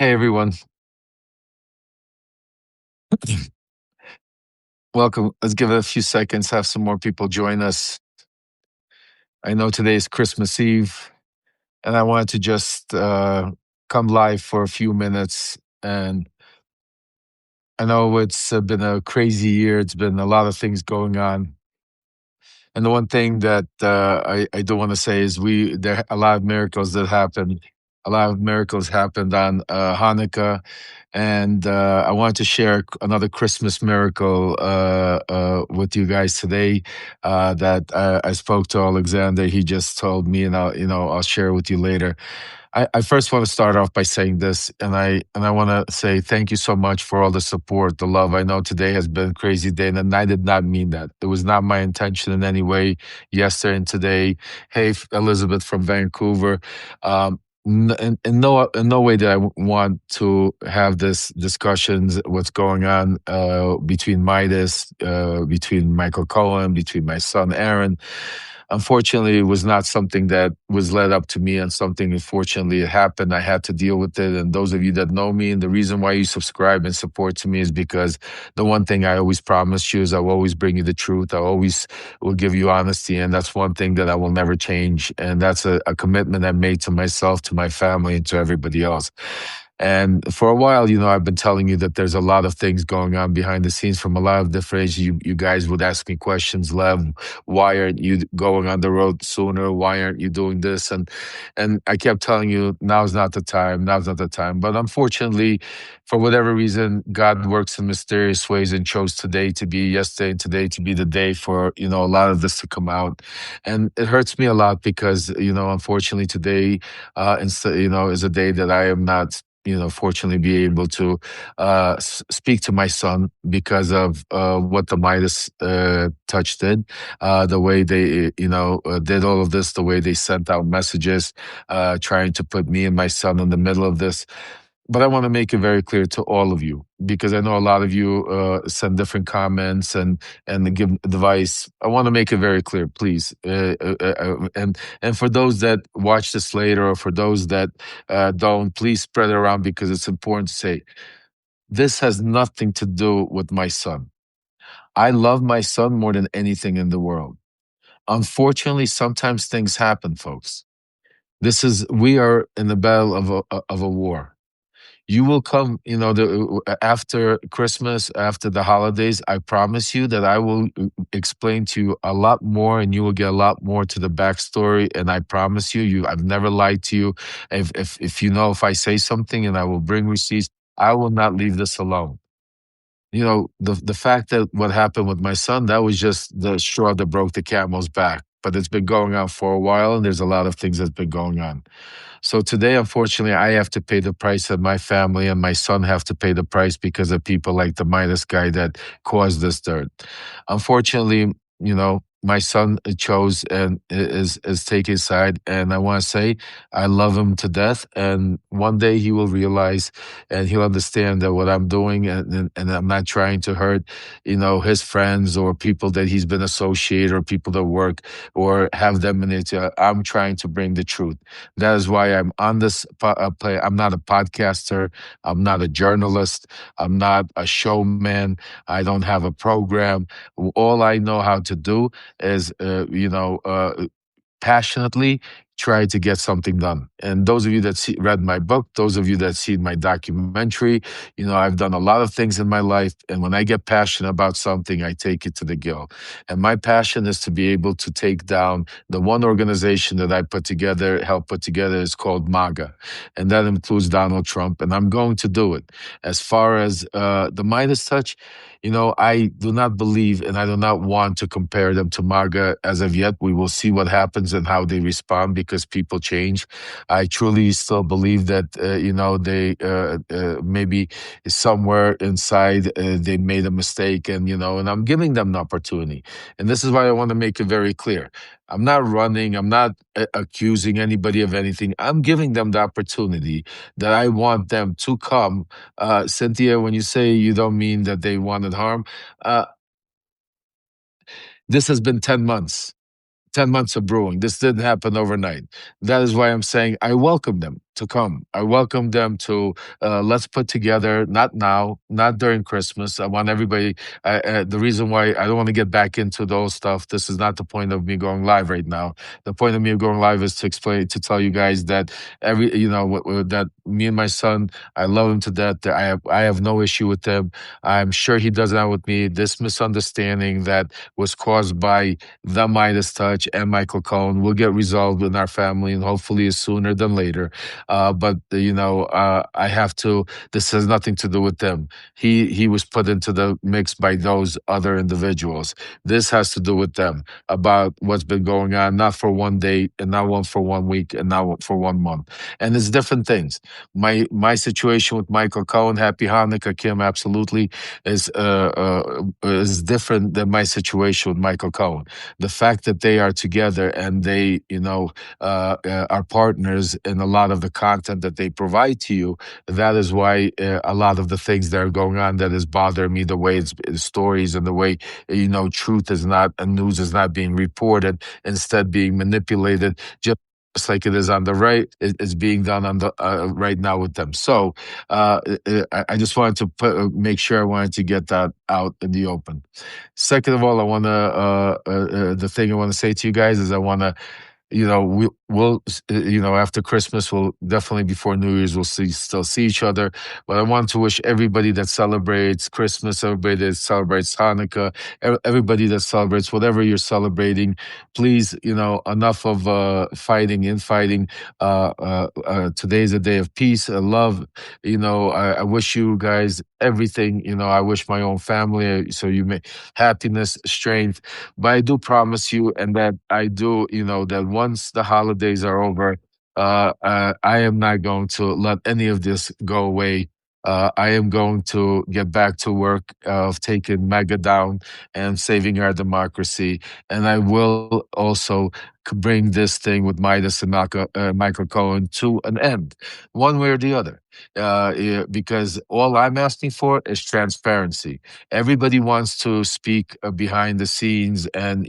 Hey everyone, welcome. Let's give it a few seconds, have some more people join us. I know today is Christmas Eve, and I wanted to just come live for a few minutes. And I know it's been a crazy year, it's been a lot of things going on. And the one thing that I do want to say is there are a lot of miracles that happened. A lot of miracles happened on Hanukkah, and I wanted to share another Christmas miracle with you guys today. That I spoke to Alexander. He just told me, and I'll share with you later. I first want to start off by saying this, and I want to say thank you so much for all the support, the love. I know today has been a crazy day, and I did not mean that. It was not my intention in any way. Yesterday and today, hey Elizabeth from Vancouver. In no way did I want to have this discussions. What's going on between Midas, between Michael Cohen, between my son Aaron. Unfortunately, it was not something that was led up to me, and something, unfortunately, it happened. I had to deal with it. And those of you that know me, and the reason why you subscribe and support to me is because the one thing I always promise you is I will always bring you the truth. I always will give you honesty. And that's one thing that I will never change. And that's a commitment I made to myself, to my family, and to everybody else. And for a while, I've been telling you that there's a lot of things going on behind the scenes from a lot of different ages. You guys would ask me questions, Lev, why aren't you going on the road sooner? Why aren't you doing this? And I kept telling you, now's not the time, now's not the time. But unfortunately, for whatever reason, God works in mysterious ways and chose today to be yesterday and today to be the day for, a lot of this to come out. And it hurts me a lot because, unfortunately today, is a day that I am not fortunately be able to speak to my son because of what the Midas touch did, the way they, did all of this, the way they sent out messages, trying to put me and my son in the middle of this. But I want to make it very clear to all of you, because I know a lot of you send different comments and give advice. I want to make it very clear, please. And for those that watch this later, or for those that don't, please spread it around, because it's important to say this has nothing to do with my son. I love my son more than anything in the world. Unfortunately, sometimes things happen, folks. We are in the battle of a war. You will come, after Christmas, after the holidays. I promise you that I will explain to you a lot more, and you will get a lot more to the backstory. And I promise you, I've never lied to you. If I say something and I will bring receipts, I will not leave this alone. The fact that what happened with my son, that was just the straw that broke the camel's back. But it's been going on for a while, and there's a lot of things that's been going on. So today, unfortunately, I have to pay the price, and my family and my son have to pay the price because of people like the Midas guy that caused this dirt. Unfortunately, my son chose and is taking side, and I want to say I love him to death. And one day he will realize, and he'll understand that what I'm doing, and I'm not trying to hurt, his friends or people that he's been associated, or people that work or have them in it. I'm trying to bring the truth. That is why I'm on this play. I'm not a podcaster. I'm not a journalist. I'm not a showman. I don't have a program. All I know how to do is, passionately try to get something done. And those of you that read my book, those of you that see my documentary, I've done a lot of things in my life. And when I get passionate about something, I take it to the gill. And my passion is to be able to take down the one organization that I helped put together, is called MAGA. And that includes Donald Trump. And I'm going to do it. As far as the MeidasTouch, I do not believe, and I do not want to compare them to MAGA as of yet. We will see what happens and how they respond, because people change. I truly still believe that, they maybe somewhere inside they made a mistake, and I'm giving them the opportunity. And this is why I want to make it very clear. I'm not running. I'm not accusing anybody of anything. I'm giving them the opportunity that I want them to come. Cynthia, when you say you don't mean that they wanted harm, uh, this has been 10 months. 10 months of brewing. This didn't happen overnight. That is why I'm saying I welcome them to come. I welcome them to let's put together, not now, not during Christmas. I want everybody. The reason why I don't want to get back into those stuff. This is not the point of me going live right now. The point of me going live is to explain, to tell you guys that that me and my son, I love him to death. That I have no issue with him. I'm sure he does not with me. This misunderstanding that was caused by the MeidasTouch and Michael Cohen will get resolved in our family, and hopefully sooner than later. I have to. This has nothing to do with them. He was put into the mix by those other individuals. This has to do with them about what's been going on, not for one day, and not one for 1 week, and not for 1 month. And it's different things. My situation with Michael Cohen, Happy Hanukkah, Kim, absolutely is different than my situation with Michael Cohen. The fact that they are together and they, are partners in a lot of the content that they provide to you, that is why a lot of the things that are going on that is bothering me, the way it's stories and the way, truth is not, and news is not being reported, instead being manipulated, just like it is on the right, it's being done on the right now with them. So I just wanted to make sure I wanted to get that out in the open. Second of all, I want to the thing I want to say to you guys is I want to we'll after Christmas, we'll definitely before New Year's, we'll still see each other. But I want to wish everybody that celebrates Christmas, everybody that celebrates Hanukkah, everybody that celebrates whatever you're celebrating, please, enough of fighting, infighting. Today's a day of peace and love. I wish you guys everything. I wish my own family, so you may happiness, strength. But I do promise you, and that I do, that once the holidays are over, I am not going to let any of this go away. I am going to get back to work of taking MAGA down and saving our democracy. And I will also bring this thing with Midas and Michael Cohen to an end, one way or the other. Yeah, because all I'm asking for is transparency. Everybody wants to speak behind the scenes and,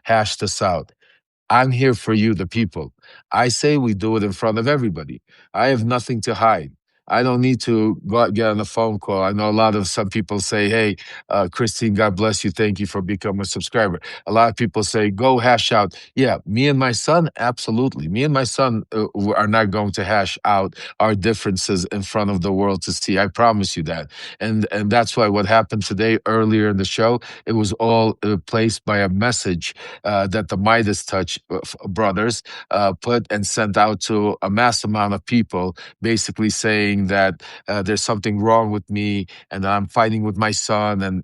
hash this out. I'm here for you, the people. I say we do it in front of everybody. I have nothing to hide. I don't need to go out, get on a phone call. I know some people say, hey, Christine, God bless you. Thank you for becoming a subscriber. A lot of people say, go hash out. Yeah, me and my son, absolutely. Me and my son are not going to hash out our differences in front of the world to see. I promise you that. And that's why what happened today earlier in the show, it was all placed by a message that the MeidasTouch brothers put and sent out to a mass amount of people, basically saying that there's something wrong with me and I'm fighting with my son and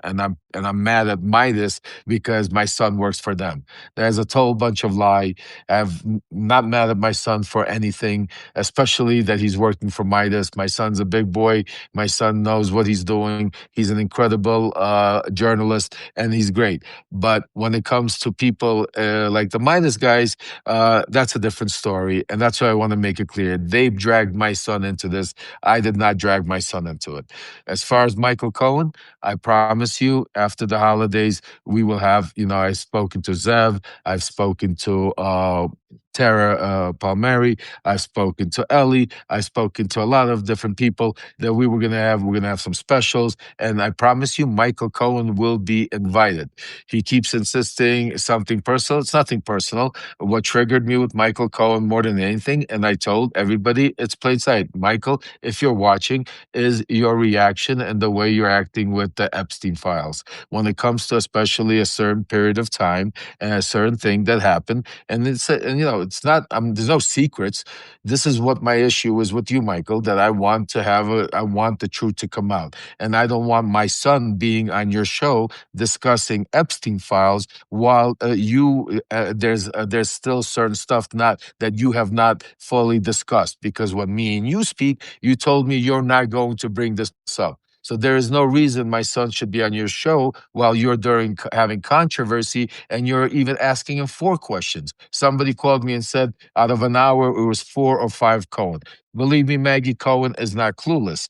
I'm mad at Midas because my son works for them. There's a total bunch of lie. I'm not mad at my son for anything, especially that he's working for Midas. My son's a big boy. My son knows what he's doing. He's an incredible journalist and he's great. But when it comes to people like the Midas guys, that's a different story. And that's why I want to make it clear. They dragged my son into this. I did not drag my son into it. As far as Michael Cohen, I promise you, after the holidays, we will have, I've spoken to Zev, I've spoken to Tara Palmieri, I've spoken to Ellie, I've spoken to a lot of different people that we're going to have some specials. And I promise you, Michael Cohen will be invited. He keeps insisting something personal. It's nothing personal. What triggered me with Michael Cohen more than anything, and I told everybody, it's plain sight. Michael, if you're watching, is your reaction and the way you're acting with the Epstein files. When it comes to especially a certain period of time and a certain thing that happened, and it's not, there's no secrets. This is what my issue is with you, Michael, that I want the truth to come out. And I don't want my son being on your show discussing Epstein files while there's still certain stuff that you have not fully discussed. Because when me and you speak, you told me you're not going to bring this up. So there is no reason my son should be on your show while you're having controversy and you're even asking him 4 questions. Somebody called me and said out of an hour, it was 4 or 5 Cohen. Believe me, Maggie, Cohen is not clueless.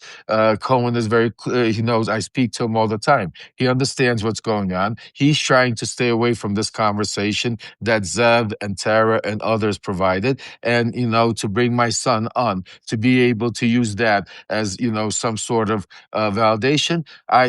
Cohen is very, he knows I speak to him all the time. He understands what's going on. He's trying to stay away from this conversation that Zev and Tara and others provided. And, to bring my son on, to be able to use that as, some sort of validation,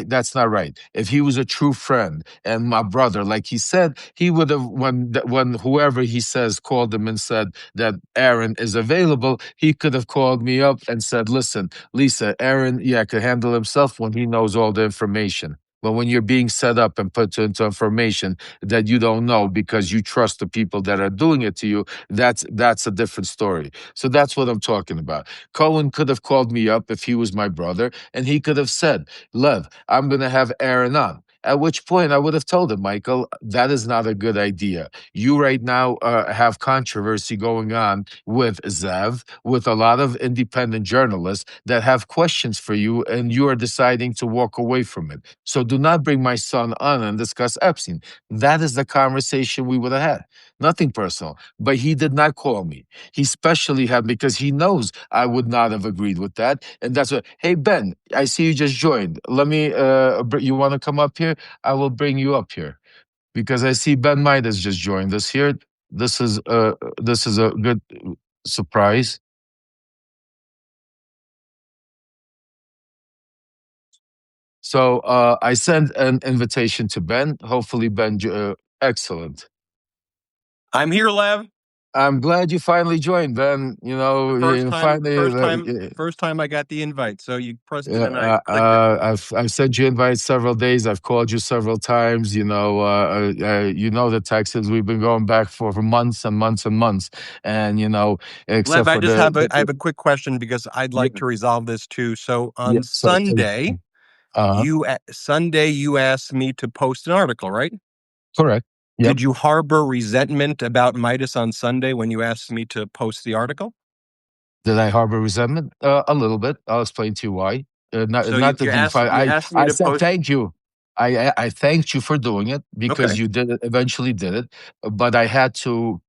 that's not right. If he was a true friend and my brother, like he said, he would have, when whoever he says called him and said that Aaron is available, he could have called me up and said, listen, Lisa, Aaron, yeah, could handle himself when he knows all the information. But when you're being set up and put into information that you don't know because you trust the people that are doing it to you, that's a different story. So that's what I'm talking about. Cohen could have called me up if he was my brother, and he could have said, Lev, I'm going to have Aaron on. At which point I would have told him, Michael, that is not a good idea. You right now have controversy going on with Zev, with a lot of independent journalists that have questions for you, and you are deciding to walk away from it. So do not bring my son on and discuss Epstein. That is the conversation we would have had. Nothing personal. But he did not call me. He specially had, because he knows I would not have agreed with that. And that's what, hey, Ben, I see you just joined. Let me, you want to come up here? I will bring you up here because I see Ben Midas just joined us here. This is a good surprise. So I sent an invitation to Ben. Hopefully, Ben, excellent. I'm here, Lev. I'm glad you finally joined, Ben. First time I got the invite. So you pressed it and I clicked it. I've sent you invites several days. I've called you several times. The Texans. We've been going back for months and months and months. And except Lev, for I have a quick question because I'd like to resolve this too. So on so, Sunday, you asked me to post an article, right? Correct. Yep. Did you harbor resentment about Midas on Sunday when you asked me to post the article? Did I harbor resentment? A little bit. I'll explain to you why. I said thank you. I thanked you for doing it because you did it. Eventually, did it, but I had to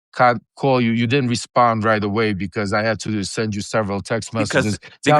call you. You didn't respond right away because I had to send you several text messages. I'll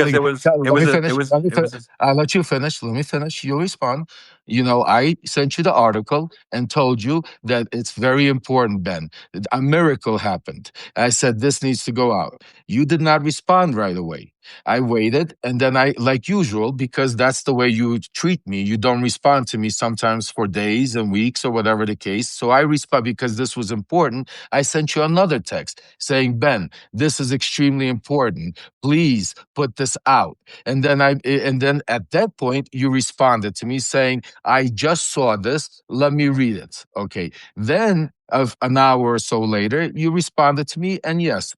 let you finish. Let me finish. You'll respond. I sent you the article and told you that it's very important, Ben. A miracle happened. I said this needs to go out. You did not respond right away. I waited, and then like usual, because that's the way you treat me. You don't respond to me sometimes for days and weeks or whatever the case. So I respond because this was important. I sent you another text saying, Ben, this is extremely important. Please put this out. And then at that point, you responded to me saying, I just saw this. Let me read it. Okay. Then of an hour or so later, you responded to me, and yes,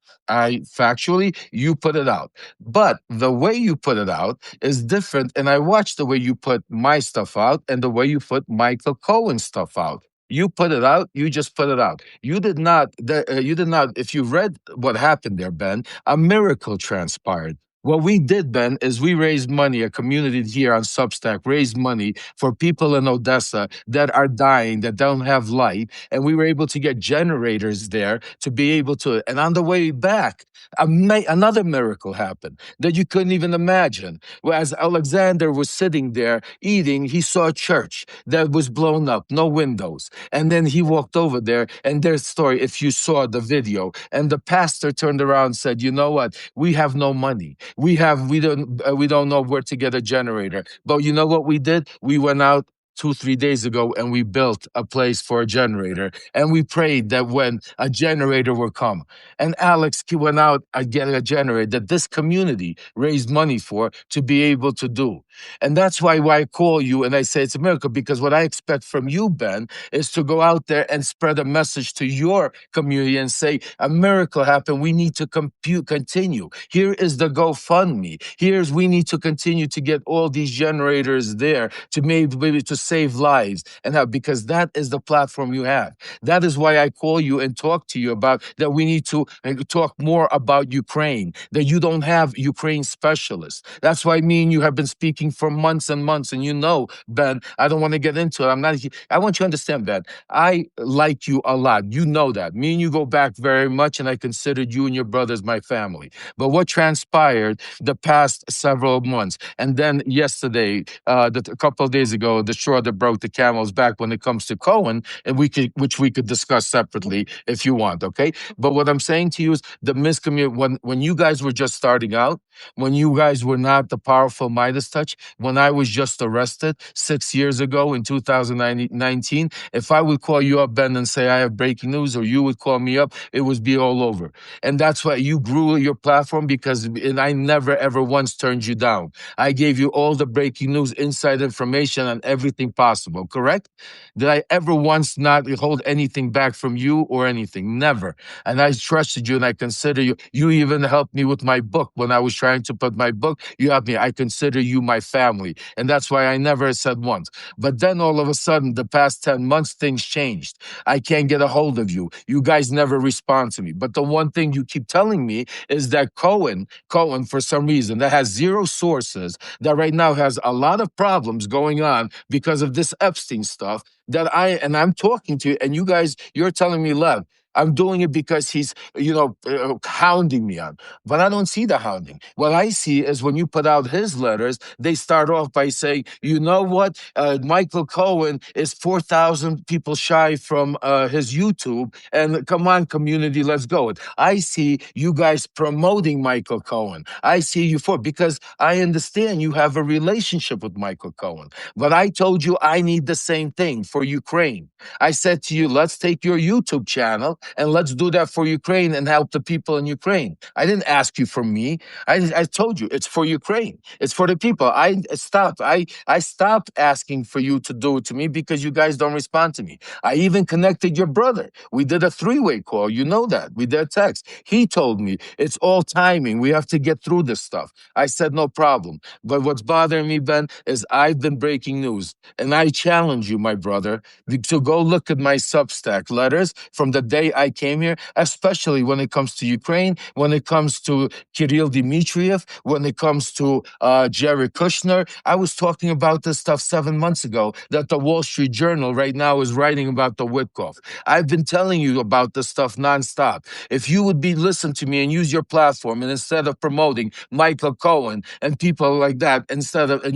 you put it out. But the way you put it out is different, and I watched the way you put my stuff out and the way you put Michael Cohen's stuff out. You put it out. You just put it out. You did not. You did not. If you read what happened there, Ben, a miracle transpired. What we did, Ben, is we raised money, a community here on Substack raised money for people in Odessa that are dying, that don't have light. And we were able to get generators there to be able to. And on the way back, another miracle happened that you couldn't even imagine. As Alexander was sitting there eating, he saw a church that was blown up, no windows. And then he walked over there, and there's story, if you saw the video, and the pastor turned around and said, you know what? We have no money. We don't know where to get a generator. But you know what we did? We went out 2-3 days ago and we built a place for a generator, and we prayed that when a generator would come, and Alex went out and get a generator that this community raised money for to be able to do. And that's why I call you and I say it's a miracle, because what I expect from you, Ben, is to go out there and spread a message to your community and say a miracle happened. We need to continue. Here is the GoFundMe. We need to continue to get all these generators there to maybe to save lives, and because that is the platform you have. That is why I call you and talk to you about that. We need to talk more about Ukraine, that you don't have Ukraine specialists. That's why me and you have been speaking speaking for months and months, and you know, Ben, I don't want to get into it. I want you to understand, Ben, I like you a lot. You know that. Me and you go back very much, and I considered you and your brothers my family. But what transpired the past several months, and then yesterday, a couple of days ago, the straw that broke the camel's back when it comes to Cohen, and which we could discuss separately if you want, okay? But what I'm saying to you is the miscommunication when you guys were just starting out, when you guys were not the powerful MeidasTouch, when I was just arrested 6 years ago in 2019, if I would call you up, Ben, and say I have breaking news, or you would call me up, it would be all over. And that's why you grew your platform, because and I never ever once turned you down. I gave you all the breaking news, inside information on everything possible, correct? Did I ever once not hold anything back from you or anything? Never. And I trusted you and I consider you. You even helped me with my book when I was trying to put my book. You helped me. I consider you my family. And that's why I never said once. But then all of a sudden, the past 10 months, things changed. I can't get a hold of you. You guys never respond to me. But the one thing you keep telling me is that Cohen, for some reason, that has zero sources, that right now has a lot of problems going on because of this Epstein stuff, I'm talking to you, and you guys, you're telling me, Lev, I'm doing it because he's, hounding me on. But I don't see the hounding. What I see is when you put out his letters, they start off by saying, you know what? Michael Cohen is 4,000 people shy from his YouTube. And come on, community, let's go. I see you guys promoting Michael Cohen. I see you because I understand you have a relationship with Michael Cohen. But I told you I need the same thing for Ukraine. I said to you, let's take your YouTube channel and let's do that for Ukraine and help the people in Ukraine. I didn't ask you for me. I told you it's for Ukraine. It's for the people. I stopped. I stopped asking for you to do it to me because you guys don't respond to me. I even connected your brother. We did a three-way call. You know that. We did a text. He told me it's all timing. We have to get through this stuff. I said, no problem. But what's bothering me, Ben, is I've been breaking news. And I challenge you, my brother, to go look at my Substack letters from the day I came here, especially when it comes to Ukraine, when it comes to Kirill Dmitriev, when it comes to Jared Kushner. I was talking about this stuff 7 months ago that the Wall Street Journal right now is writing about the Witkoff. I've been telling you about this stuff nonstop. If you would listen to me and use your platform, and instead of promoting Michael Cohen and people like that, and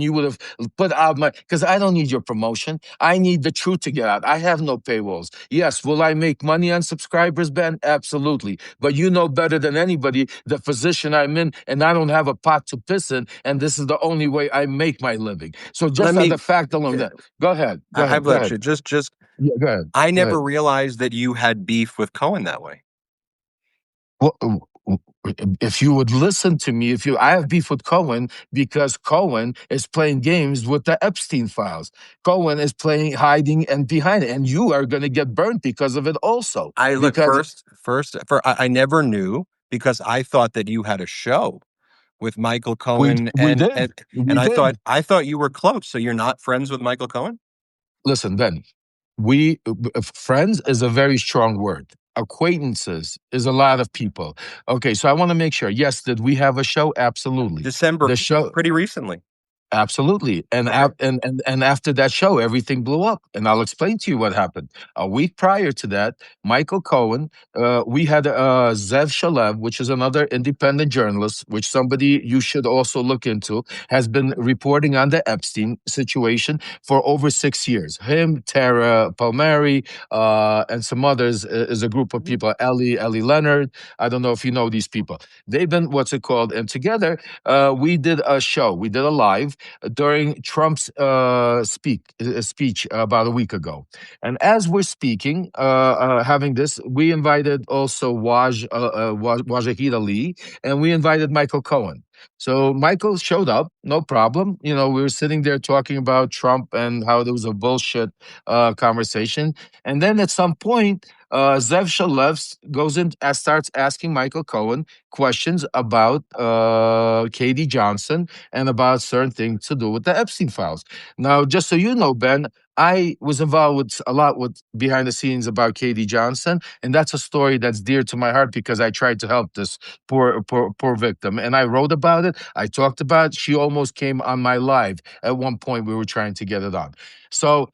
you would have put out because I don't need your promotion. I need the truth to get out. I have no paywalls. Yes, will I make money on subscribers, Ben? Absolutely. But you know better than anybody the position I'm in, and I don't have a pot to piss in, and this is the only way I make my living. So just on the fact alone, that go ahead. I've let you just yeah, go ahead. I never realized that you had beef with Cohen that way. Well, if you would listen to me, I have beef with Cohen because Cohen is playing games with the Epstein files. Cohen is hiding and behind it, and you are going to get burnt because of it also. I never knew, because I thought that you had a show with Michael Cohen, we did. I thought you were close. So you're not friends with Michael Cohen? Listen, Ben, friends is a very strong word. Acquaintances is a lot of people. Okay, so I want to make sure. Yes, did we have a show? Absolutely. December, the show, pretty recently. Absolutely. And after that show, everything blew up. And I'll explain to you what happened. A week prior to that, Michael Cohen, we had Zev Shalev, which is another independent journalist, which somebody you should also look into, has been reporting on the Epstein situation for over 6 years. Him, Tara Palmieri, and some others is a group of people, Ellie Leonard. I don't know if you know these people. They've been, and together we did a show. We did a live during Trump's speech about a week ago. And as we're speaking, having this, we invited also Wajahid Ali, and we invited Michael Cohen. So Michael showed up, no problem. We were sitting there talking about Trump and how there was a bullshit conversation. And then at some point, Zev Shalev goes in and starts asking Michael Cohen questions about Katie Johnson and about certain things to do with the Epstein files. Now, just so you know, Ben, I was involved with a lot with behind the scenes about Katie Johnson, and that's a story that's dear to my heart because I tried to help this poor victim, and I wrote about it. I talked about it. She almost came on my live at one point. We were trying to get it on. So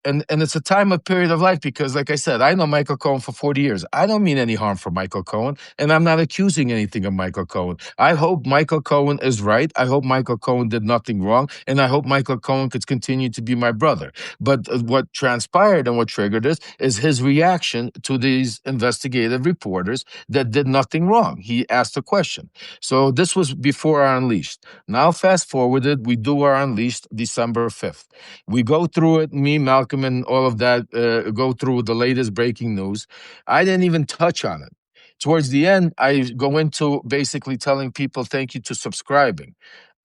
and it's a time of period of life because, like I said, I know Michael Cohen for 40 years. I don't mean any harm for Michael Cohen, and I'm not accusing anything of Michael Cohen. I hope Michael Cohen is right. I hope Michael Cohen did nothing wrong, and I hope Michael Cohen could continue to be my brother. But what transpired and what triggered this is his reaction to these investigative reporters that did nothing wrong. He asked a question. So this was before our Unleashed. Now, fast forwarded, we do our Unleashed December 5th. We go through it, me, Malcolm, and all of that, go through the latest breaking news. I didn't even touch on it. Towards the end, I go into basically telling people thank you to subscribing.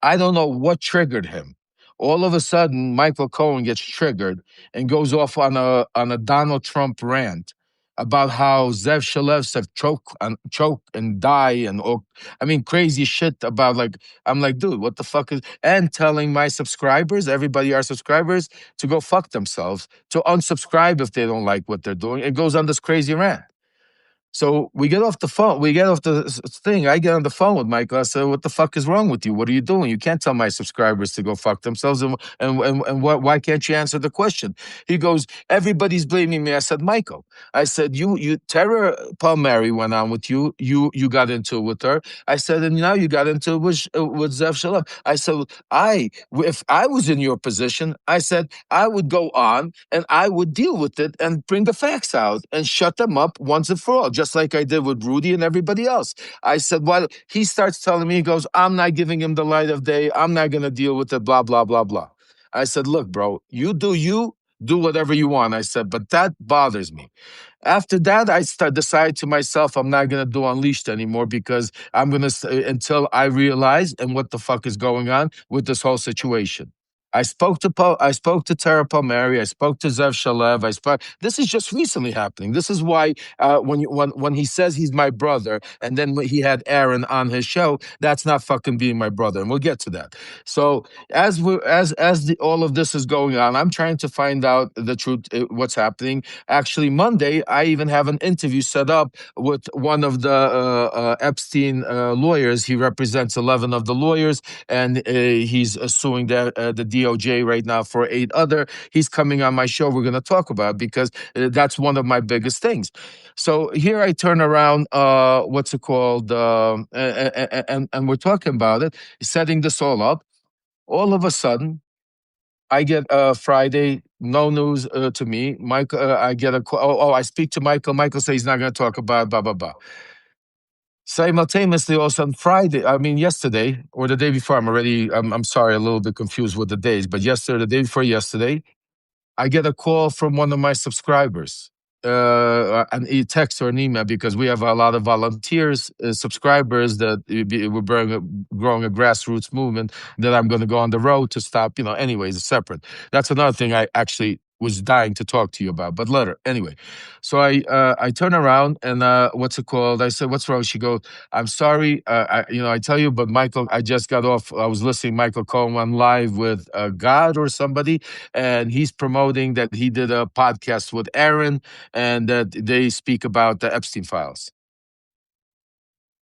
I don't know what triggered him. All of a sudden, Michael Cohen gets triggered and goes off on a Donald Trump rant about how Zev Shalev said choke and die and all, I mean crazy shit about like I'm like, dude, what the fuck is, and telling my subscribers, everybody our subscribers, to go fuck themselves, to unsubscribe if they don't like what they're doing. It goes on this crazy rant. So we get off the phone. We get off the thing. I get on the phone with Michael. I said, "What the fuck is wrong with you? What are you doing? You can't tell my subscribers to go fuck themselves. And why can't you answer the question?" He goes, "Everybody's blaming me." I said, "Michael, I said you Tara Palmieri went on with you. You got into it with her. I said, and now you got into it with Zev Shalev. I said, if I was in your position, I said I would go on and I would deal with it and bring the facts out and shut them up once and for all, just like I did with Rudy and everybody else." I said, well, he starts telling me, he goes, "I'm not giving him the light of day. I'm not going to deal with it, blah, blah, blah, blah." I said, "Look, bro, you do whatever you want." I said, "But that bothers me." After that, I decided to myself, I'm not going to do Unleashed anymore because I'm going to, until I realize and what the fuck is going on with this whole situation. I spoke to Tara Palmieri. I spoke to Zev Shalev. I spoke. This is just recently happening. This is why when he says he's my brother, and then when he had Aaron on his show, that's not fucking being my brother, and we'll get to that. So all of this is going on, I'm trying to find out the truth, what's happening. Actually, Monday, I even have an interview set up with one of the Epstein lawyers. He represents 11 of the lawyers, and he's suing the DOJ right now for 8 other. He's coming on my show. We're going to talk about it because that's one of my biggest things. So here I turn around, what's it called? And we're talking about it, setting this all up. All of a sudden, I get Friday, no news to me. Michael, I get a call. I speak to Michael. Michael says he's not going to talk about blah, blah, blah. Simultaneously, also on Friday, I mean, yesterday or the day before, I'm sorry, a little bit confused with the days, but yesterday, the day before yesterday, I get a call from one of my subscribers, an text or an email, because we have a lot of volunteers, subscribers that we're growing a grassroots movement that I'm going to go on the road to stop. Anyways, it's separate. That's another thing I actually was dying to talk to you about, but later. Anyway, so I turn around and what's it called? I said, "What's wrong?" She goes, "I'm sorry. I tell you, but Michael, I just got off. I was listening to Michael Cohen on live with God or somebody, and he's promoting that he did a podcast with Aaron and that they speak about the Epstein files."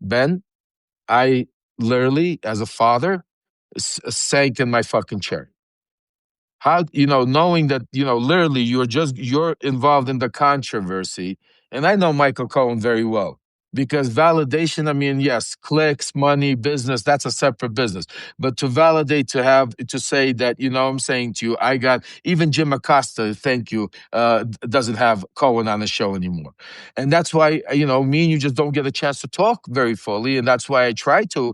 Ben, I literally, as a father, sank in my fucking chair. How, knowing that, literally you're involved in the controversy. And I know Michael Cohen very well because validation, I mean, yes, clicks, money, business, that's a separate business. But to validate, to say that, I'm saying to you, I got, even Jim Acosta, thank you, doesn't have Cohen on the show anymore. And that's why, me and you just don't get a chance to talk very fully. And that's why I try to,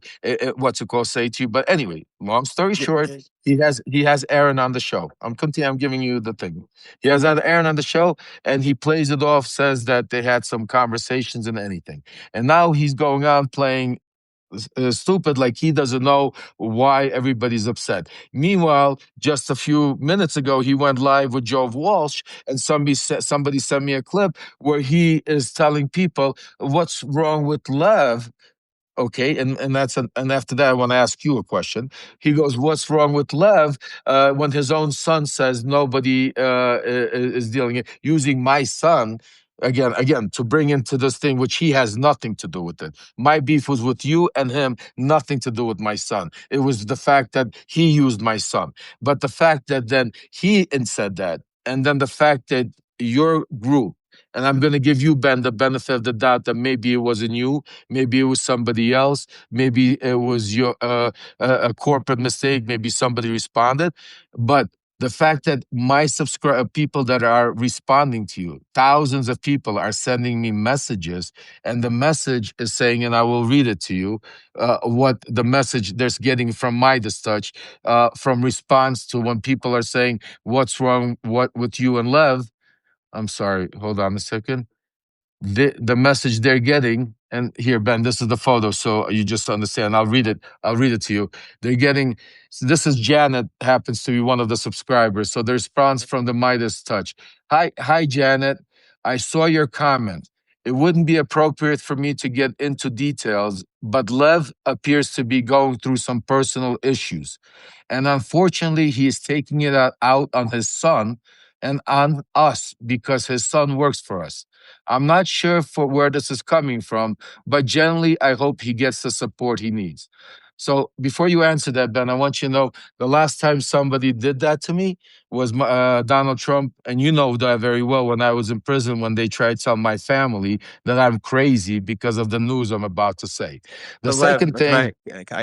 say to you. But anyway, long story short, he has Aaron on the show. I'm giving you the thing. He has Aaron on the show, and he plays it off, says that they had some conversations and anything. And now he's going on playing stupid, like he doesn't know why everybody's upset. Meanwhile, just a few minutes ago, he went live with Joe Walsh, and somebody sent me a clip where he is telling people what's wrong with Lev. Okay, and and after that, I want to ask you a question. He goes, "What's wrong with Lev when his own son says nobody is dealing it using my son again to bring into this thing which he has nothing to do with it. My beef was with you and him, nothing to do with my son. It was the fact that he used my son, but the fact that then he said that, and then the fact that your group." And I'm going to give you, Ben, the benefit of the doubt that maybe it wasn't you. Maybe it was somebody else. Maybe it was your a corporate mistake. Maybe somebody responded. But the fact that my people that are responding to you, thousands of people are sending me messages, and the message is saying, and I will read it to you, what the message they're getting from MeidasTouch, from response to when people are saying, "What's wrong? What with you and Lev?" I'm sorry. Hold on a second. The message they're getting, and here, Ben, this is the photo, so you just understand. I'll read it. I'll read it to you. They're getting. So this is Janet, happens to be one of the subscribers. So the response from the MeidasTouch. Hi, Janet. I saw your comment. It wouldn't be appropriate for me to get into details, but Lev appears to be going through some personal issues. And unfortunately, he is taking it out on his son and on us because his son works for us. I'm not sure for where this is coming from, but generally, I hope he gets the support he needs. So before you answer that, Ben, I want you to know the last time somebody did that to me was Donald Trump, and you know that very well. When I was in prison, when they tried to tell my family that I'm crazy because of the news I'm about to say. The So, Lev, second thing,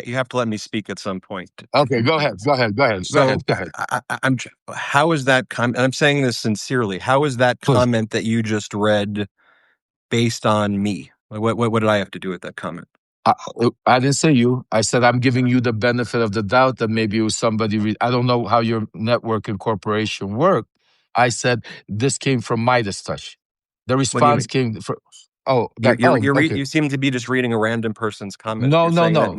you have to let me speak at some point. okay, go ahead, go ahead, go ahead, go So, ahead, go ahead, how is that comment? I'm saying this sincerely. How is that please. comment that you just read based on me? What did I have to do with that comment? I, I didn't say you. I said I'm giving you the benefit of the doubt that maybe it was somebody. I don't know how your network and corporation work. I said this came from MeidasTouch. The What do you response mean? came from. Oh, that. Oh, okay. You seem to be just reading a random person's comment. No, You're no, saying that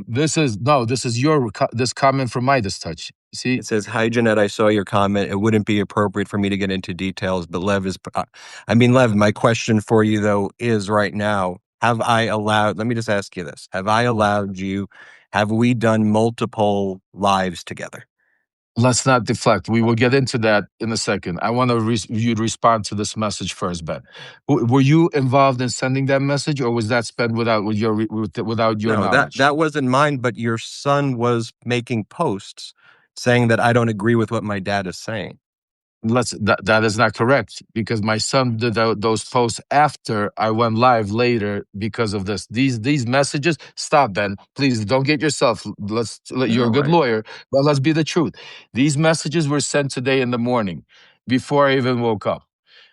no. This is your this comment from MeidasTouch. See, it says, "Hi, Jeanette. I saw your comment. It wouldn't be appropriate for me to get into details, but Lev is. I mean, Lev. My question for you though is right now: have I allowed? Let me just ask you this: have I allowed you? Have we done multiple lives together? let's not deflect. We will get into that in a second. I want you to respond to this message first, Ben. Were you involved in sending that message, or was that spent without your No, that knowledge? wasn't mine. But your son was making posts saying that I don't agree with what my dad is saying. That is not correct because my son did those posts after I went live later because of this. These messages. Stop, Ben. Please don't get yourself. You're a All good right. lawyer, but let's be the truth. These messages were sent today in the morning, before I even woke up.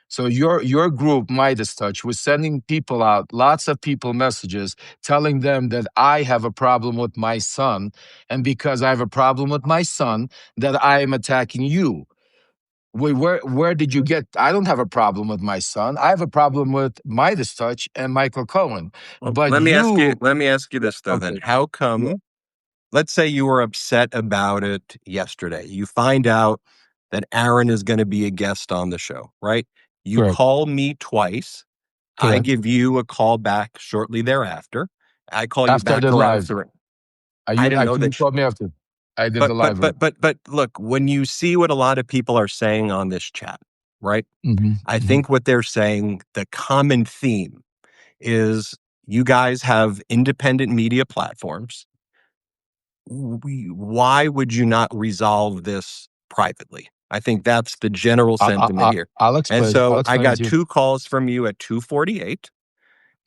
So your group, MeidasTouch, was sending people out, lots of people messages, telling them that I have a problem with my son, and because I have a problem with my son, that I am attacking you. Wait, where did you get? I don't have a problem with my son. I have a problem with MeidasTouch and Michael Cohen. Well, But let me ask you. you, Let me ask you this though. Then, okay, how yeah, come? Let's say you were upset about it yesterday. You find out that Aaron is going to be a guest on the show, right? You correct, call me twice. I correct. give you a call back shortly thereafter. I call you After I back did around live, 3. I didn't know you that. called me after I did the live room. But look, when you see what a lot of people are saying on this chat, right? Hmm. I Hmm. think what they're saying, the common theme is you guys have independent media platforms. Why would you not resolve this privately? I think that's the general sentiment here. I'll And explain. I'll so I explain got to you. 2 calls from you at 2:48.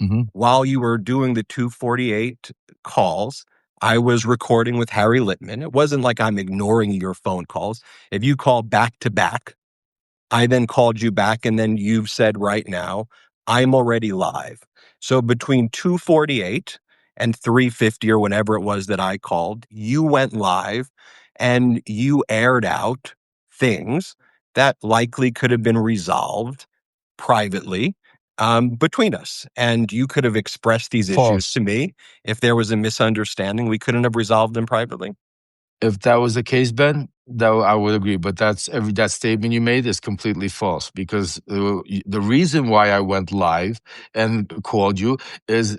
Hmm. While you were doing the 2:48 calls, I was recording with Harry Littman. It wasn't like I'm ignoring your phone calls. If you call back to back, I then called you back, and then you've said right now, I'm already live. So between 2:48 and 3:50 or whenever it was that I called, you went live and you aired out things that likely could have been resolved privately between us. And you could have expressed these issues False. to me. If there was a misunderstanding, we couldn't have resolved them privately. If that was the case, Ben, Though I would agree, but that statement you made is completely false because the reason why I went live and called you is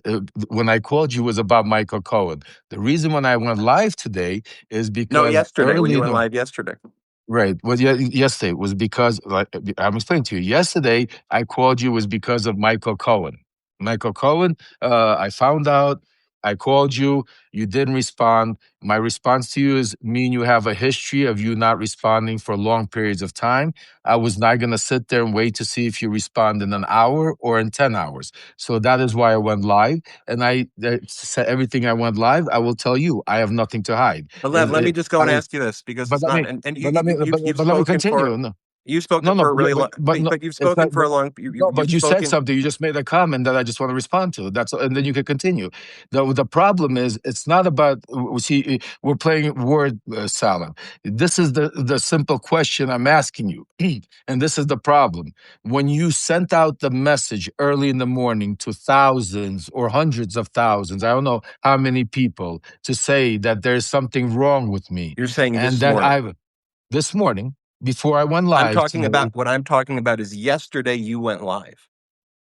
when I called you was about Michael Cohen. The reason when I went live today is No, because yesterday when you went live yesterday. right. Well, yeah, yesterday was because, like I'm explaining to you, yesterday I called you was because of Michael Cohen. Michael Cohen, I found out, I called you, you didn't respond. My response to you is me and you have a history of you not responding for long periods of time. I was not going to sit there and wait to see if you respond in an hour or in 10 hours. So that is why I went live. And I said everything I went live, I will tell you, I have nothing to hide. But Lev, let me just go and I, ask you this because but it's let not, me, and but let me, you've but let me spoken for continue. No, you've no, spoken no, for a really long, no. but you've It's spoken not. for a long, No, you've but you said spoken. something. You just made a comment that I just want to respond to. That's and then you can continue. The problem is it's not about. See, we're playing word salad. This is the simple question I'm asking you, and this is the problem. When you sent out the message early in the morning to thousands or hundreds of thousands, I don't know how many people, to say that there's something wrong with me, You're saying and this that morning. I this morning before I went live today. What I'm talking about is yesterday you went live.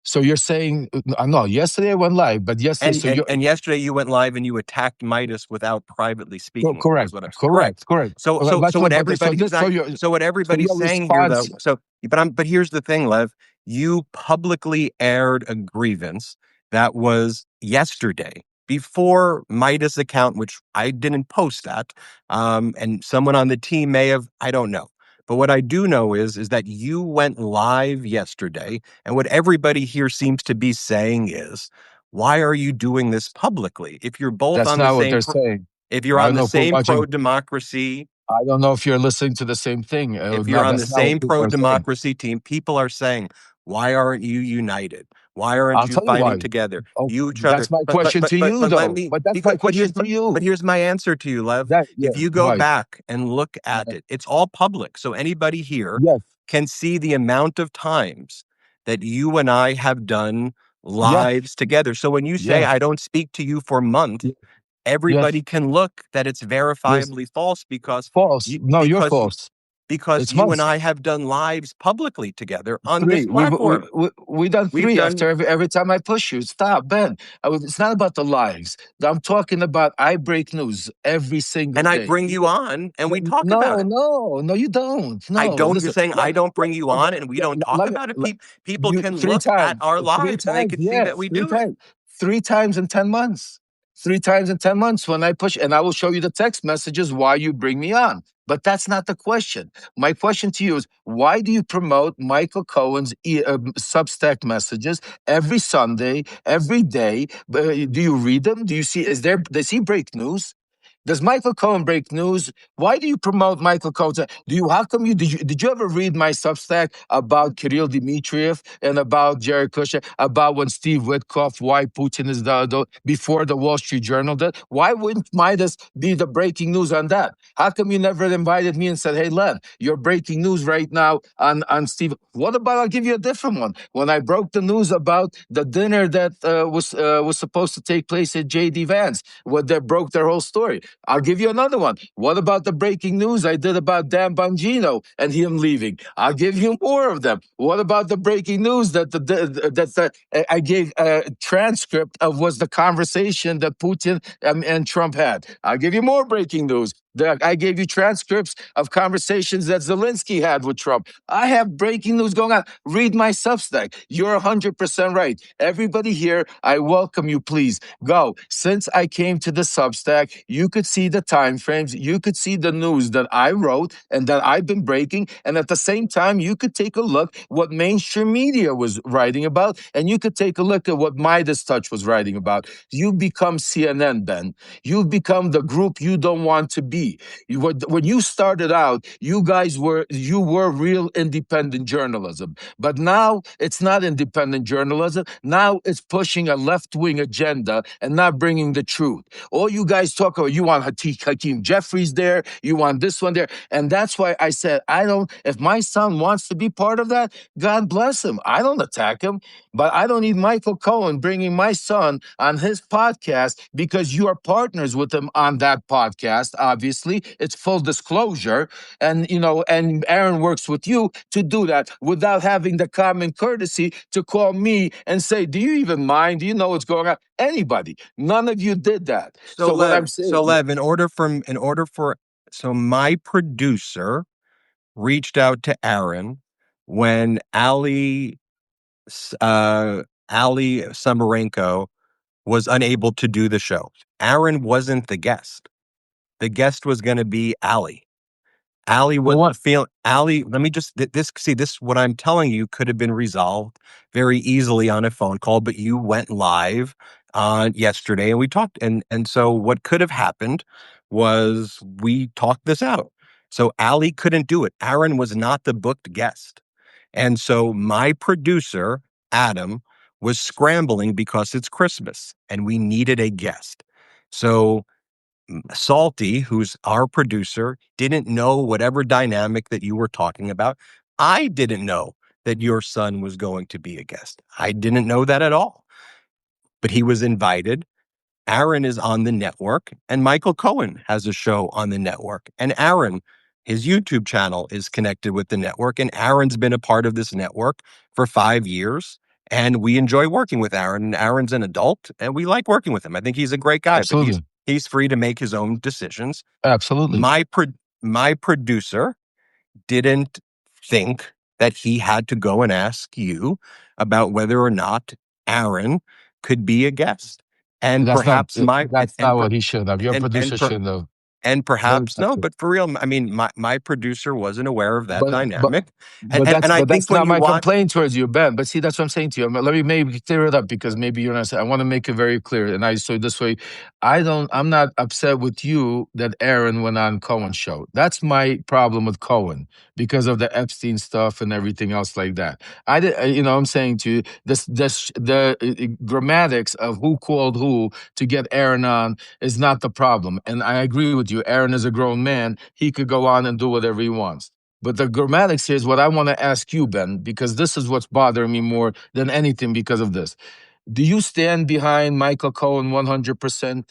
So you're saying no? Yesterday I went live, but yesterday, so you're And yesterday you went live and you attacked Midas without privately speaking with him, is correct, what I'm correct, correct. So Let's what but everybody exactly so what so everybody's your saying here though, response. but here's the thing, Lev. You publicly aired a grievance that was yesterday before Midas account, which I didn't post that. And someone on the team may have, I don't know. But what I do know is that you went live yesterday, and what everybody here seems to be saying is, why are you doing this publicly? If you're both That's on the not what same they're saying. if you're I on don't the know if we're same watching. pro-democracy, I don't know if you're listening to the same thing. if you're No, on the that's not what same people are saying. pro-democracy team, people are saying, why aren't you united? Why aren't I'll you tell you fighting why. together? Oh, You each other. that's my question to you, Let though. me But that's my because question to but you. here's my answer to you, Lev. That If yeah, you go right. back and look at it, it's all public. So anybody here Yes, can see the amount of times that you and I have done yes, lives together. So when you say yes, I don't speak to you for months, everybody yes, can look that it's yes. verifiably false False. No, you're you false. because It's you and months. I have done lives publicly together on this Three. platform. We done We've three after done, every time I push you. Stop, Ben. It's not about the lives. I'm talking about I break news every single and I day. bring you on and we talk about No, it. no, no, you don't. I No, don't, you're listen. saying I don't bring you on and we don't talk Let me. about it. People You can three look at times, our three lives and they times, can see that yes, we do it. 3 times in 10 months, 3 times in 10 months when I push, and I will show you the text messages why you bring me on. But that's not the question. My question to you is, why do you promote Michael Cohen's Substack messages every Sunday, every day? Do you read them? Do you see? Does he break news? Does Michael Cohen break news? Why do you promote Michael Cohen? How come did you ever read my Substack about Kirill Dmitriev and about Jared Kushner, about when Steve Witkoff, why Putin is before the Wall Street Journal did? Why wouldn't Midas be the breaking news on that? How come you never invited me and said, hey, Len, you're breaking news right now on Steve? What about, I'll give you a different one. When I broke the news about the dinner that was supposed to take place at J.D. Vance, what that broke their whole story. I'll give you another one. What about the breaking news I did about Dan Bongino and him leaving? I'll give you more of them. What about the breaking news I gave a transcript of was the conversation that Putin and Trump had? I'll give you more breaking news. I gave you transcripts of conversations that Zelensky had with Trump. I have breaking news going on. Read my Substack. You're 100% right. Everybody here, I welcome you. Please go. Since I came to the Substack, you could see the time frames. You could see the news that I wrote and that I've been breaking. And at the same time, you could take a look what mainstream media was writing about, and you could take a look at what MeidasTouch was writing about. You've become CNN, Ben. You've become the group you don't want to be. When you started out, you were real independent journalism. But now it's not independent journalism. Now it's pushing a left-wing agenda and not bringing the truth. All you guys talk about, you want Hakeem Jeffries there, you want this one there. And that's why I said, if my son wants to be part of that, God bless him. I don't attack him, but I don't need Michael Cohen bringing my son on his podcast because you are partners with him on that podcast, obviously. obviously it's full disclosure, and and Aaron works with you to do that without having the common courtesy to call me and say, do you even mind? Do you know what's going on? Anybody. None of you did that. So So what I'm Lev, saying, so my producer reached out to Aaron when Ali Samarenko was unable to do the show. Aaron wasn't the guest. The guest was going to be Ali. Ali well, wasn't feeling. Ali, let me just this. What I'm telling you could have been resolved very easily on a phone call, but you went live on yesterday, and we talked. And so what could have happened was we talked this out. So Ali couldn't do it. Aaron was not the booked guest, and so my producer Adam was scrambling because it's Christmas and we needed a guest. So Salty, who's our producer, didn't know whatever dynamic that you were talking about. I didn't know that your son was going to be a guest. I didn't know that at all. But he was invited. Aaron is on the network, and Michael Cohen has a show on the network. And Aaron, his YouTube channel is connected with the network, and Aaron's been a part of this network for 5 years. And we enjoy working with Aaron. And Aaron's an adult, and we like working with him. I think he's a great guy, but absolutely, he's free to make his own decisions. absolutely. My producer didn't think that he had to go and ask you about whether or not Aaron could be a guest. And That's not perhaps my that's not what he should have. Your producer per, shouldn't have. and That's perhaps not no, true. but for real, I mean, my producer wasn't aware of that But but dynamic. And but and, that's and I but think that's when not you my watch, complaint towards you, Ben. But see, that's what I'm saying to you. Let me maybe clear it up because maybe you're not. I want to make it very clear. And I so this way, I'm not upset with you that Aaron went on Cohen's show. That's my problem with Cohen because of the Epstein stuff and everything else like that. I did. I'm saying to you, the grammatics of who called who to get Aaron on is not the problem. And I agree with you. Aaron is a grown man. He could go on and do whatever he wants. But the grammatics here is what I want to ask you, Ben, because this is what's bothering me more than anything because of this. Do you stand behind Michael Cohen 100%?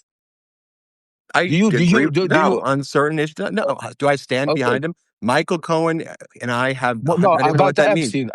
I Do agree you do now you on certain issues. No, do I stand okay. behind him? Michael Cohen and I have, Well, I no, don't even know what about the that means. Epstein,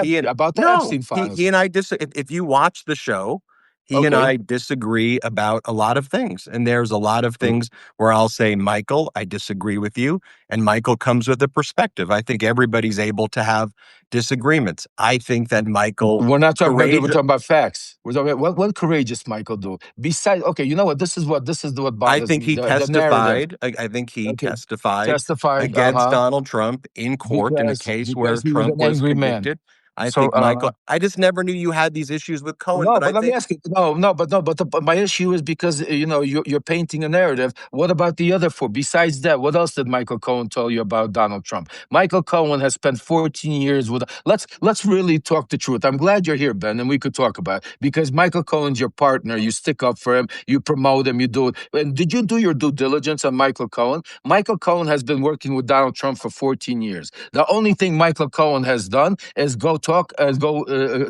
He and about the no, Epstein he files. and I if you watch the show, he and Okay. I disagree about a lot of things. And there's a lot of things where I'll say, Michael, I disagree with you. And Michael comes with a perspective. I think everybody's able to have disagreements. I think that Michael We're not talking about that. We're courageous. talking about facts. We're talking about what courageous Michael do. Besides, okay, you know what? This is what I bothers think me. he The narrative. testified. I think he Okay, testified testified. against Donald Trump in court in a case where Because he was Trump an was angry man. convicted. I So think Michael, I just never knew you had these issues with Cohen, no, but I but let me think ask you. But my issue is because you're painting a narrative. What about the other four? Besides that, what else did Michael Cohen tell you about Donald Trump? Michael Cohen has spent 14 years with. Let's really talk the truth. I'm glad you're here, Ben, and we could talk about it because Michael Cohen's your partner. You stick up for him. You promote him. You do it. And did you do your due diligence on Michael Cohen? Michael Cohen has been working with Donald Trump for 14 years. The only thing Michael Cohen has done is go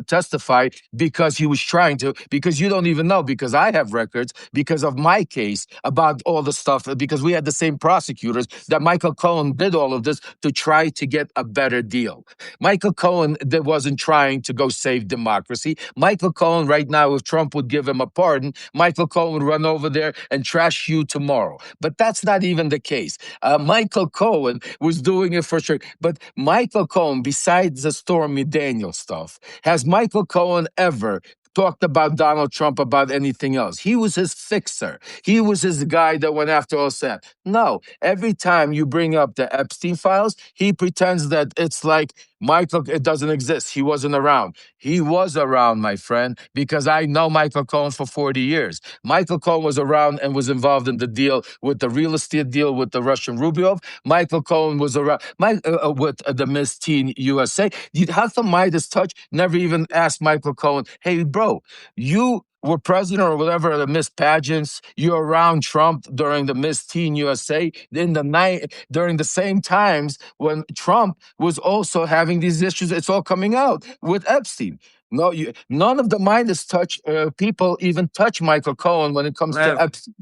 testify because he was trying to, because you don't even know, because I have records because of my case about all the stuff, because we had the same prosecutors, that Michael Cohen did all of this to try to get a better deal. Michael Cohen that wasn't trying to go save democracy. Michael Cohen right now, if Trump would give him a pardon, Michael Cohen would run over there and trash you tomorrow. But that's not even the case. Michael Cohen was doing it for sure. But Michael Cohen, besides the Stormy Daniels stuff, has Michael Cohen ever talked about Donald Trump about anything else? He was his fixer. He was his guy that went after all that. No, every time you bring up the Epstein files, he pretends that it's like Michael, it doesn't exist. He wasn't around. He was around, my friend, because I know Michael Cohen for 40 years. Michael Cohen was around and was involved in the deal with the real estate deal with the Russian Rubio. Michael Cohen was around with the Miss Teen USA. How come MeidasTouch never even asked Michael Cohen, hey, bro, you were president or whatever of the Miss Pageants, you're around Trump during the Miss Teen USA in the night, during the same times when Trump was also having these issues. It's all coming out with Epstein. No, none of the MeidasTouch people even touch Michael Cohen when it comes to Lev, Epstein.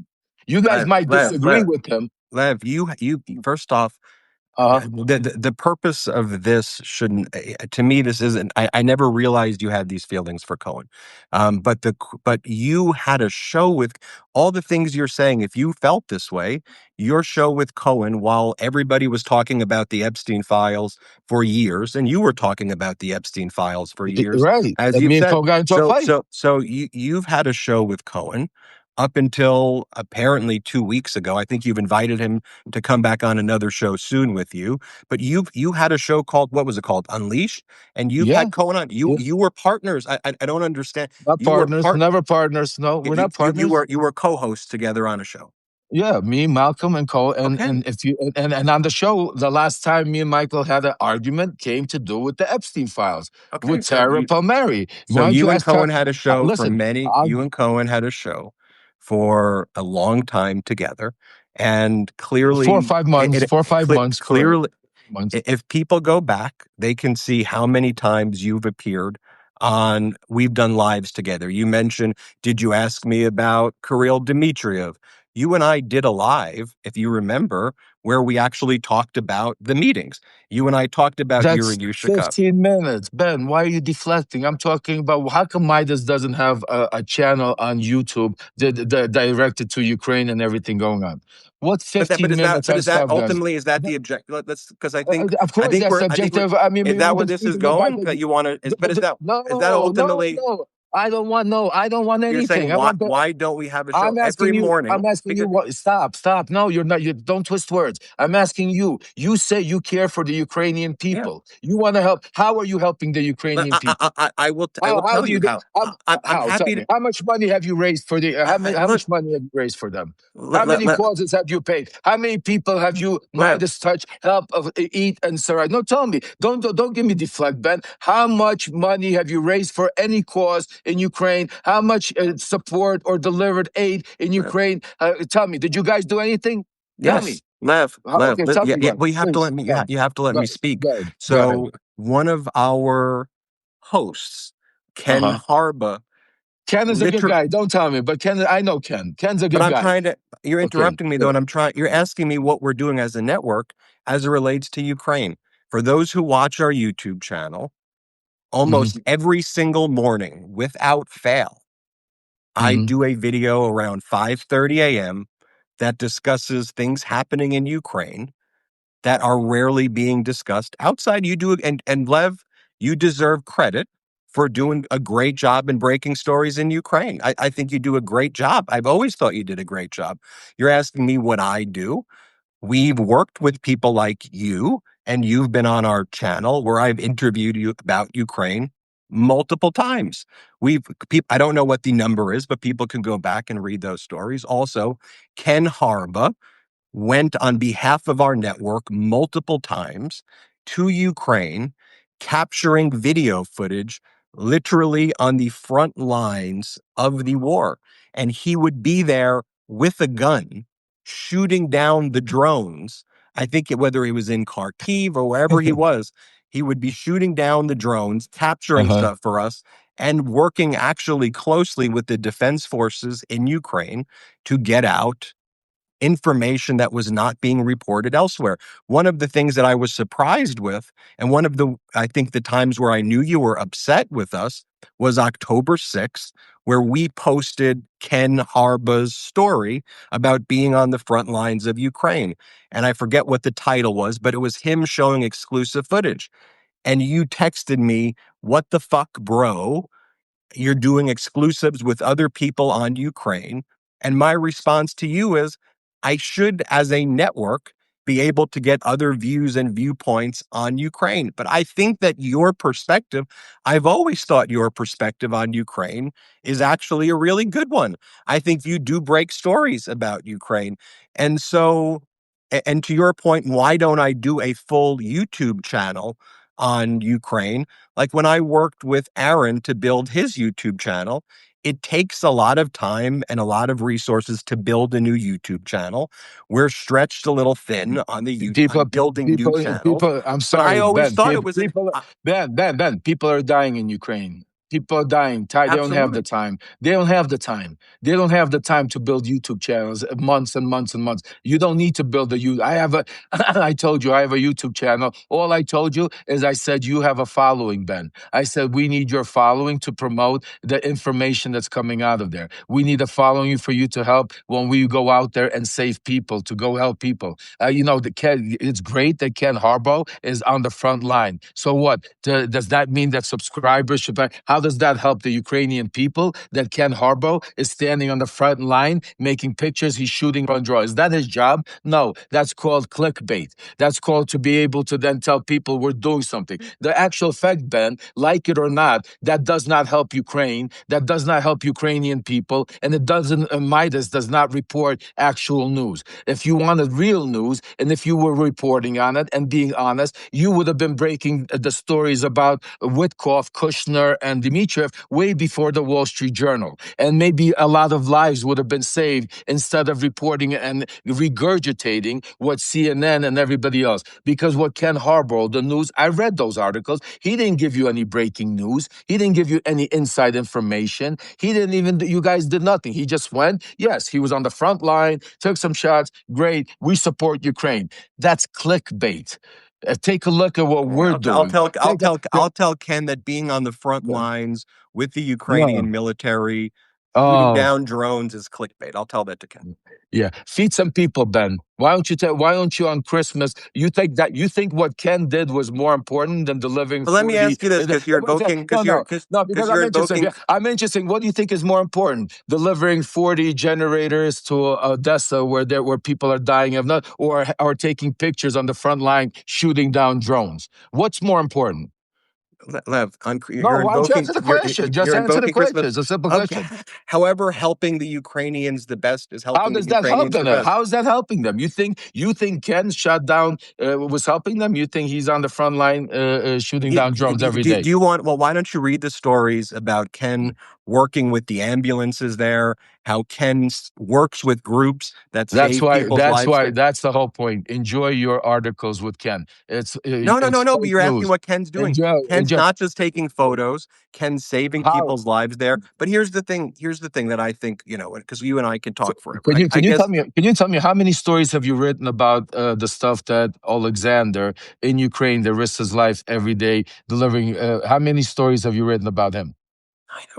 You guys Lev, might Lev, disagree Lev, with him. Lev, you first off, Uh-huh. the purpose of this shouldn't, to me, this isn't, I never realized you had these feelings for Cohen. But you had a show with all the things you're saying. If you felt this way, your show with Cohen, while everybody was talking about the Epstein files for years, and you were talking about the Epstein files for years, Right. as And you've me and said. Cole got into a fight. So you've had a show with Cohen up until apparently 2 weeks ago. I think you've invited him to come back on another show soon with you. But you had a show called, what was it called? Unleashed, and you've Yeah. had Cohen on. Yeah. You were partners. I don't understand. Not You were partners, never partners. No, we're not partners. you were co-hosts together on a show. Yeah, me, Malcolm, and Cole, Okay. and if you and on the show, the last time me and Michael had an argument came to do with the Epstein files Okay. with Tara Palmieri. So Why don't you you and ask her? Cohen had a show for Listen, many. You and Cohen had a show for a long time together, and clearly, 4 or 5 months, 4 or 5 months, correct? clearly, Months. if people go back, they can see how many times you've appeared on. We've done lives together. You mentioned, did you ask me about Kirill Dmitriev? You and I did a live, if you remember, where we actually talked about the meetings. You and I talked about Yuri That's Yushikov. 15 minutes. Ben, why are you deflecting? I'm talking about how come Midas doesn't have a channel on YouTube directed to Ukraine and everything going on? What But 15 minutes but on is that stuff, guys? ultimately, is that the object? Let's, because Of course, that's subjective. I mean, is that we've where been this is speaking about going? That you want to? But is that no, no, ultimately? no. I don't want no. I don't want You're anything. saying, I want the. why don't we have a show I'm every asking you. morning? I'm asking you Because what? Stop, stop. No, you're not. You don't twist words. I'm asking you. You say you care for the Ukrainian yeah, people. You want to help. How are you helping the Ukrainian people? I will How tell do you you do? how. I'm How? Tell happy me. to. How much money have you raised for the? How Look, much money have you raised for them? How let, let, many let, causes have you paid? How many people have you let- MeidasTouch help of eat and survive? No, tell me. Don't give me deflect, Ben. How much money have you raised for any cause in Ukraine? How much support or delivered aid in Ukraine? Tell me. Did you guys do anything? Tell me. yes, Lev, Okay, tell yeah, me yeah. when. Well, you have to Please. let me. Go, You have to let go, me speak. go ahead. Go ahead. So one of our hosts, Uh Ken huh. Harbaugh, Ken is a good literally. guy. Don't tell me, but Ken, I know Ken. Ken's a But good I'm guy. trying to, you're Okay. interrupting me though, Good. and you're asking me what we're doing as a network as it relates to Ukraine. For those who watch our YouTube channel, Mm-hmm. almost every single morning without fail, I Mm-hmm. do a video around 5:30 a.m. that discusses things happening in Ukraine that are rarely being discussed outside. You do, and Lev, you deserve credit for doing a great job in breaking stories in Ukraine. I think you do a great job. I've always thought you did a great job. You're asking me what I do. We've worked with people like you, and you've been on our channel where I've interviewed you about Ukraine multiple times. I don't know what the number is, but people can go back and read those stories. Also, Ken Harbaugh went on behalf of our network multiple times to Ukraine, capturing video footage literally on the front lines of the war. And he would be there with a gun, shooting down the drones. I think whether he was in Kharkiv or wherever he was, he would be shooting down the drones, capturing Uh-huh. stuff for us, and working actually closely with the defense forces in Ukraine to get out information that was not being reported elsewhere. One of the things that I was surprised with, and one of the, I think, the times where I knew you were upset with us was October 6th, where we posted Ken Harbaugh's story about being on the front lines of Ukraine. And I forget what the title was, but it was him showing exclusive footage. And you texted me, "What the fuck, bro? You're doing exclusives with other people on Ukraine." And my response to you is, I should, as a network, be able to get other views and viewpoints on Ukraine. But I think that your perspective, I've always thought your perspective on Ukraine is actually a really good one. I think you do break stories about Ukraine. And so, and to your point, why don't I do a full YouTube channel on Ukraine? Like when I worked with Aaron to build his YouTube channel, it takes a lot of time and a lot of resources to build a new YouTube channel. We're stretched a little thin on on People, building new people, channels. people. I'm But I sorry, always Ben. thought it was People, Ben. People are dying in Ukraine. People are dying. Ty, they don't have the Absolutely. time. They don't have the time. They don't have the time to build YouTube channels months and months and months. You don't need to build a YouTube. I have a, I told you I have a YouTube channel. All I told you is I said you have a following, Ben. I said we need your following to promote the information that's coming out of there. We need a following for you to help when we go out there and save people, to go help people. It's great that Ken Harbaugh is on the front line. So what? Does that mean that subscribers should buy? How does that help the Ukrainian people that Ken Harbaugh is standing on the front line making pictures? He's shooting on draw. Is that his job? No, that's called clickbait. That's called to be able to then tell people we're doing something. The actual fact, Ben, like it or not, that does not help Ukraine. That does not help Ukrainian people. And it doesn't, Midas does not report actual news. If you wanted real news, and if you were reporting on it and being honest, you would have been breaking the stories about Witkoff, Kushner, and Dmitriev way before the Wall Street Journal. And maybe a lot of lives would have been saved instead of reporting and regurgitating what CNN and everybody else. Because what Ken Harbaugh, the news, I read those articles. He didn't give you any breaking news. He didn't give you any inside information. He didn't even, you guys did nothing. He just went, yes, he was on the front line, took some shots. Great. We support Ukraine. That's clickbait. Take a look at what we're doing. I'll tell Ken that being on the front Yeah. lines with the No. Ukrainian military, shooting Oh, down drones is clickbait. I'll tell that to Ken. yeah. Feed some people, Ben. Why don't you on Christmas? You think what Ken did was more important than delivering But let me 40? ask you this, because you're invoking, No, because I'm interested. invoking. I'm interested. What do you think is more important? Delivering 40 generators to Odessa where people are dying of not, or taking pictures on the front line shooting down drones? What's more important? Lev, No, you're why don't you invoking answer the question? Just answer the question. Christmas. It's a simple Okay. question. However, helping the Ukrainians the best is How helping the does that help Ukrainians the them? best. How is that helping them? You think Ken shut down was helping them? You think he's on the front line shooting down drones every day? Do you want? Well, why don't you read the stories about Ken working with the ambulances there? How Ken works with groups that That's save why. people's That's lives why. there. That's the whole point. Enjoy your articles with Ken. It's No. But fake you're asking news. what Ken's doing. Enjoy. Ken's Enjoy. not just taking photos. Ken's saving How people's lives there. But here's the thing. Here's the thing that I think, because you and I can so talk forever. can you I can you guess tell me how many stories have you written about the stuff that Alexander in Ukraine that risks his life every day delivering? How many stories have you written about him?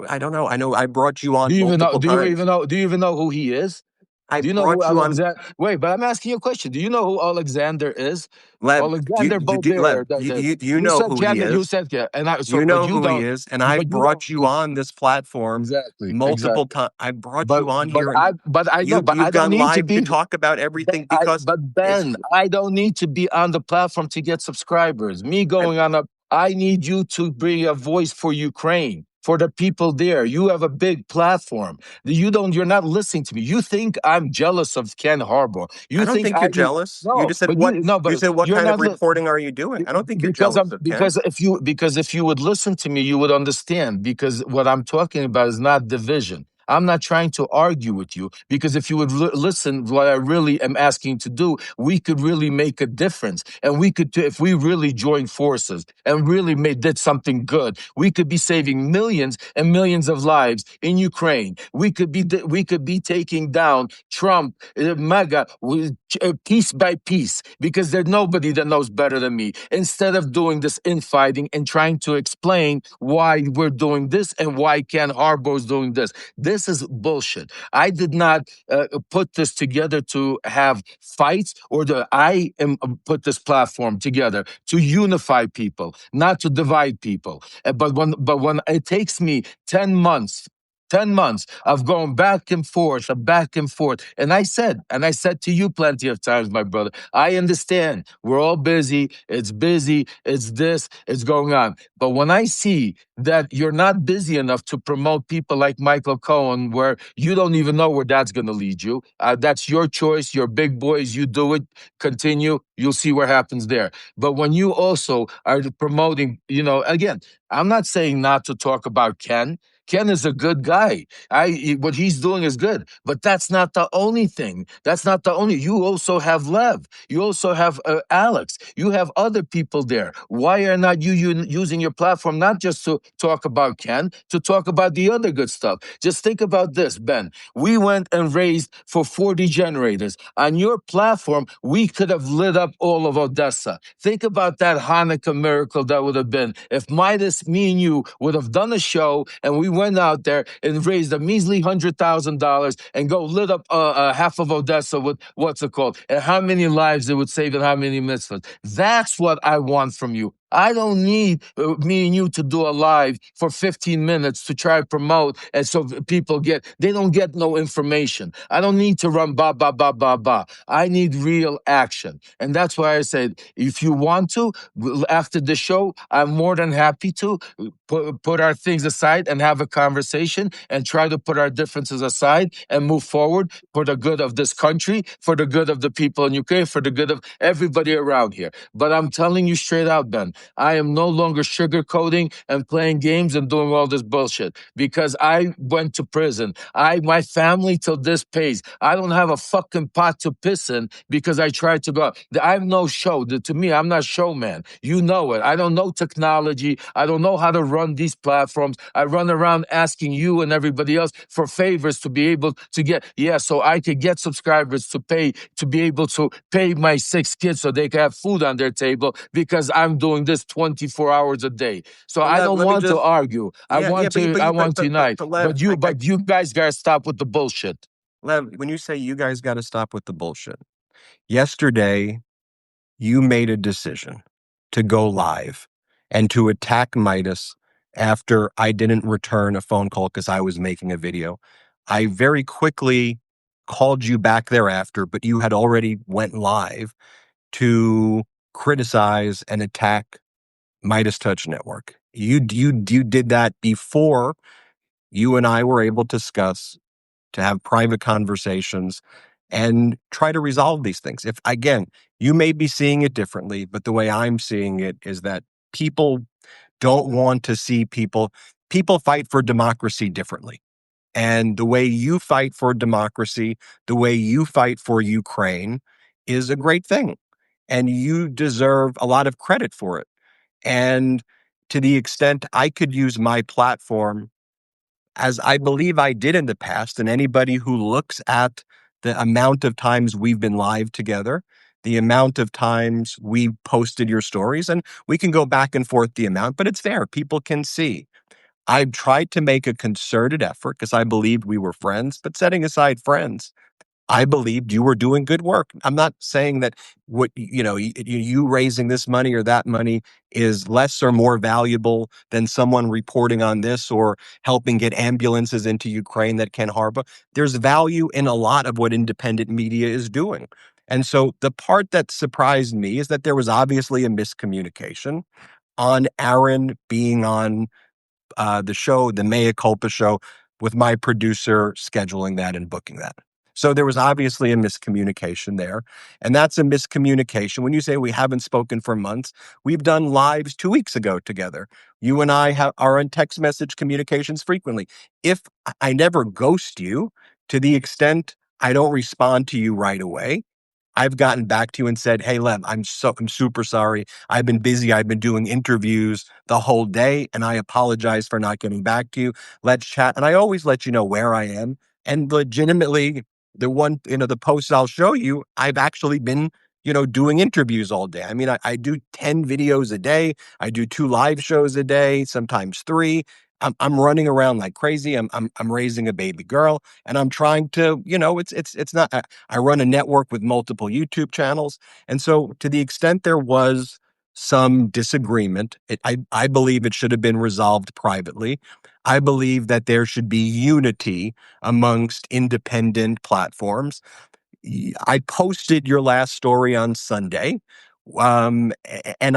I don't know. I know I brought you Do on you even know? multiple Do you times. even know? Do you even know who he is? I Do you know who brought you on, Alexander? Wait, but I'm asking you a question. Do you know who Alexander is? Lev. Alexander Lev, Bobert. you You know said who he candid. You is. said yeah, and I so, You but know you who he don't. is, and I've But you don't. brought you on this platform Exactly, multiple exactly. times. I brought you on here, and But I know, but I you've don't gone need to live to be. talk about everything because But it's. Ben, I don't need to be on the platform to get subscribers. Me I, going on a, I need you to bring a voice for Ukraine, for the people there. You have a big platform. You're not listening to me. You think I'm jealous of Ken Harbaugh. I You don't think think you're jealous. You no, just said but what no, you but said. What you're kind of not. reporting are you doing? I don't think you're Because jealous of Ken. if you would listen to me, you would understand. Because what I'm talking about is not division. I'm not trying to argue with you because if you would listen, what I really am asking to do, we could really make a difference, and we could, if we really joined forces and really did something good, we could be saving millions and millions of lives in Ukraine. We could be taking down Trump, MAGA, piece by piece, because there's nobody that knows better than me. Instead of doing this infighting and trying to explain why we're doing this and why Ken Harbaugh is doing this. This is bullshit. I did not put this together to have fights, I am put this platform together to unify people, not to divide people. But when it takes me 10 months of going back and forth, and I said to you plenty of times, my brother, I understand we're all busy. It's busy. It's this. It's going on. But when I see that you're not busy enough to promote people like Michael Cohen, where you don't even know where that's going to lead you, that's your choice. You're big boys. You do it. Continue. You'll see what happens there. But when you also are promoting, again, I'm not saying not to talk about Ken. Ken is a good guy. What he's doing is good, but that's not the only thing. That's not the only. You also have Lev. You also have Alex. You have other people there. Why are not you using your platform not just to talk about Ken, to talk about the other good stuff? Just think about this, Ben. We went and raised for 40 generators. On your platform, we could have lit up all of Odessa. Think about that Hanukkah miracle that would have been if Midas, me and you would have done a show and we went out there and raised a measly $100,000 and go lit up half of Odessa with what's it called, and how many lives it would save and how many mitzvahs. That's what I want from you. I don't need me and you to do a live for 15 minutes to try to promote, and so people they don't get no information. I don't need to run ba ba ba ba ba. I need real action, and that's why I said if you want to after the show, I'm more than happy to put our things aside and have a conversation and try to put our differences aside and move forward for the good of this country, for the good of the people in Ukraine, for the good of everybody around here. But I'm telling you straight out, Ben, I am no longer sugarcoating and playing games and doing all this bullshit because I went to prison. My family till this pays. I don't have a fucking pot to piss in because I tried to go out. I'm no show. To me, I'm not showman. You know it. I don't know technology. I don't know how to run these platforms. I run around asking you and everybody else for favors to be able to get, so I could get subscribers to pay, to be able to pay my 6 kids so they can have food on their table because I'm doing this 24 hours a day. So Well, I don't let me want to just argue. I want to unite. Lev, But you guys gotta stop with the bullshit. Lev, when you say you guys got to stop with the bullshit, yesterday you made a decision to go live and to attack Midas after I didn't return a phone call because I was making a video. I very quickly called you back thereafter, but you had already went live to criticize and attack MeidasTouch Network. You did that before you and I were able to discuss, to have private conversations and try to resolve these things. If again, you may be seeing it differently, but the way I'm seeing it is that people don't want to see people fight for democracy differently. And the way you fight for democracy, the way you fight for Ukraine is a great thing. And you deserve a lot of credit for it. And to the extent I could use my platform, as I believe I did in the past, and anybody who looks at the amount of times we've been live together, the amount of times we posted your stories, and we can go back and forth the amount, but it's there. People can see. I've tried to make a concerted effort because I believed we were friends, but setting aside friends, I believed you were doing good work. I'm not saying that you raising this money or that money is less or more valuable than someone reporting on this or helping get ambulances into Ukraine that Ken Harbaugh. There's value in a lot of what independent media is doing. And so the part that surprised me is that there was obviously a miscommunication on Aaron being on the show, the Mea Culpa show, with my producer scheduling that and booking that. So there was obviously a miscommunication there. And that's a miscommunication. When you say we haven't spoken for months, we've done lives 2 weeks ago together. You and I are in text message communications frequently. If I never ghost you, to the extent I don't respond to you right away, I've gotten back to you and said, "Hey, Lev, I'm super sorry. I've been busy. I've been doing interviews the whole day, and I apologize for not getting back to you. Let's chat." And I always let you know where I am. And legitimately, the posts I'll show you, I've actually been, doing interviews all day. I mean, I do 10 videos a day. I do 2 live shows a day, sometimes 3. I'm running around like crazy. I'm raising a baby girl, and I'm trying to, it's not. I run a network with multiple YouTube channels. And so to the extent there was some disagreement, I believe it should have been resolved privately. I believe that there should be unity amongst independent platforms. I posted your last story on Sunday, and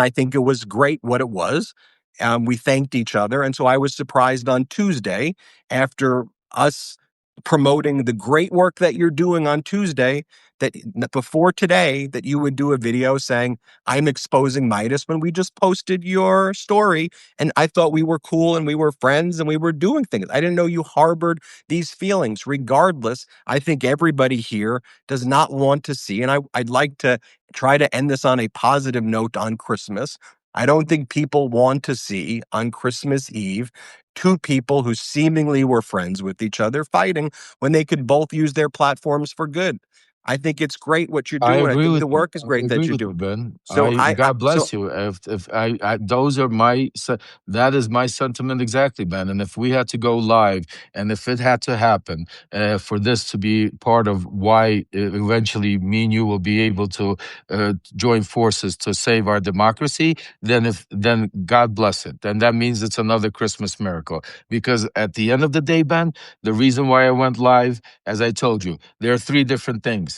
I think it was great what it was. We thanked each other. And so I was surprised on Tuesday after us promoting the great work that you're doing on Tuesday, that before today, that you would do a video saying, I'm exposing Midas, when we just posted your story and I thought we were cool and we were friends and we were doing things. I didn't know you harbored these feelings. Regardless, I think everybody here does not want to see, and I'd like to try to end this on a positive note on Christmas. I don't think people want to see on Christmas Eve two people who seemingly were friends with each other fighting when they could both use their platforms for good. I think it's great what you're I doing. I agree think with the you. work is I great that agree you're with you, doing. Ben. So God so bless you. If those are that is my sentiment exactly, Ben. And if we had to go live, and if it had to happen for this to be part of why eventually me and you will be able to join forces to save our democracy, then God bless it. Then that means it's another Christmas miracle. Because at the end of the day, Ben, the reason why I went live, as I told you, there are three different things,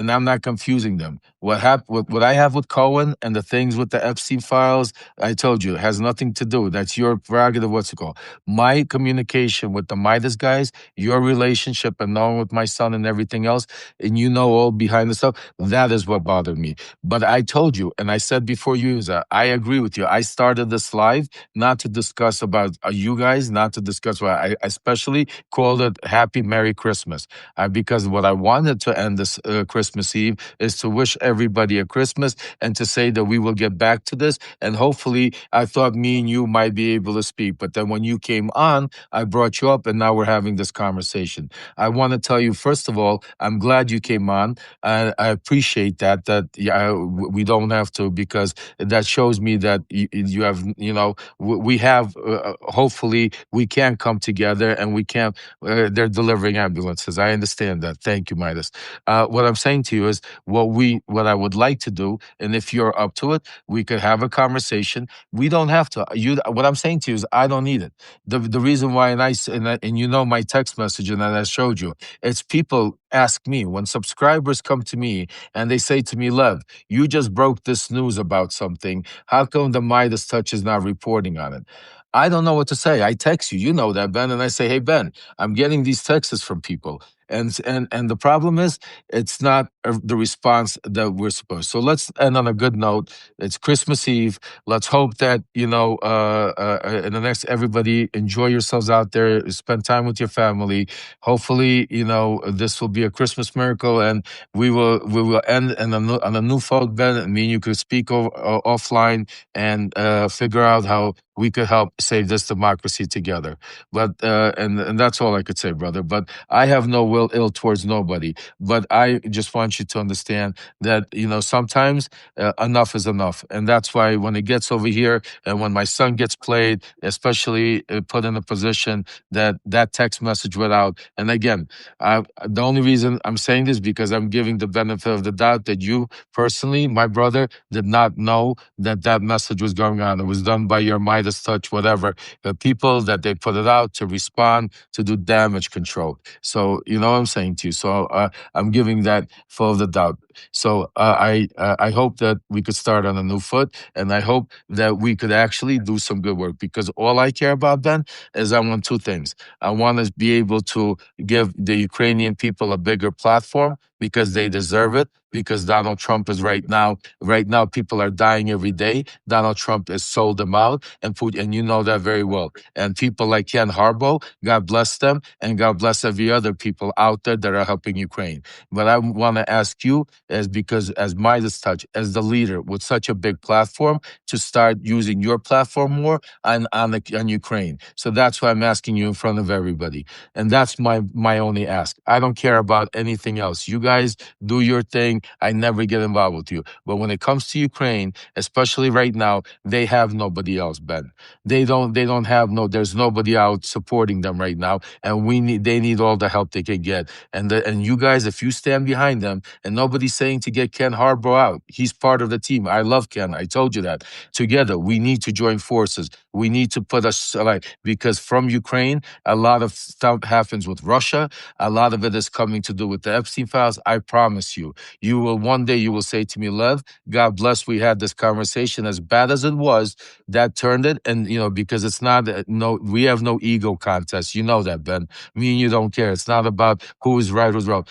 and I'm not confusing them. What I have with Cohen and the things with the Epstein files, I told you, it has nothing to do. That's your prerogative. What's it called? My communication with the Midas guys, your relationship and knowing with my son and everything else, and you know all behind the stuff. That is what bothered me. But I told you, and I said before you, that I agree with you. I started this live not to discuss about you guys, not to discuss what I especially called it Happy Merry Christmas, because what I wanted to end this Christmas Eve is to wish everybody a Christmas and to say that we will get back to this. And hopefully, I thought me and you might be able to speak. But then when you came on, I brought you up and now we're having this conversation. I want to tell you, first of all, I'm glad you came on. I appreciate that yeah, we don't have to, because that shows me that you have, we have, hopefully we can come together and we can, they're delivering ambulances. I understand that. Thank you, Midas. What I'm saying to you is what I would like to do, and if you're up to it, we could have a conversation. We don't have to. What I'm saying to you is, I don't need it. The reason why, and you know my text message, and that I showed you, it's people ask me when subscribers come to me and they say to me, Lev, you just broke this news about something. How come the MeidasTouch is not reporting on it? I don't know what to say. I text you, you know that, Ben, and I say, hey, Ben, I'm getting these texts from people. And the problem is, it's not the response that we're supposed. So let's end on a good note. It's Christmas Eve. Let's hope that in the next, everybody enjoy yourselves out there. Spend time with your family. Hopefully, this will be a Christmas miracle, and we will end on a new fold, Ben. I mean, you could speak offline and figure out how we could help save this democracy together. But and that's all I could say, brother. But I have no will ill towards nobody. But I just want you to understand that sometimes enough is enough, and that's why when it gets over here, and when my son gets played, especially put in a position that text message went out. And again, the only reason I'm saying this, because I'm giving the benefit of the doubt that you personally, my brother, did not know that message was going on. It was done by your MeidasTouch, whatever, the people that they put it out to respond, to do damage control. So you know what I'm saying to you. So I'm giving that full of the doubt. So I hope that we could start on a new foot, and I hope that we could actually do some good work, because all I care about, Ben, is I want two things. I want to be able to give the Ukrainian people a bigger platform, because they deserve it. Because Donald Trump is right now, people are dying every day. Donald Trump has sold them out, and you know that very well. And people like Ken Harbaugh, God bless them, and God bless every other people out there that are helping Ukraine. But I want to ask you, because as MeidasTouch, as the leader with such a big platform, to start using your platform more on Ukraine. So that's why I'm asking you in front of everybody, and that's my only ask. I don't care about anything else. You guys do your thing. I never get involved with you. But when it comes to Ukraine, especially right now, they have nobody else, Ben. They don't have there's nobody out supporting them right now. And they need all the help they can get. And you guys, if you stand behind them, and nobody's saying to get Ken Harbaugh out, he's part of the team. I love Ken. I told you that. Together, we need to join forces. We need to put us because from Ukraine, a lot of stuff happens with Russia. A lot of it is coming to do with the Epstein files. I promise you, you will one day you will say to me, Lev, God bless, we had this conversation. As bad as it was, that turned it, and because it's not no, we have no ego contest. You know that, Ben. Me and you don't care. It's not about who is right or wrong.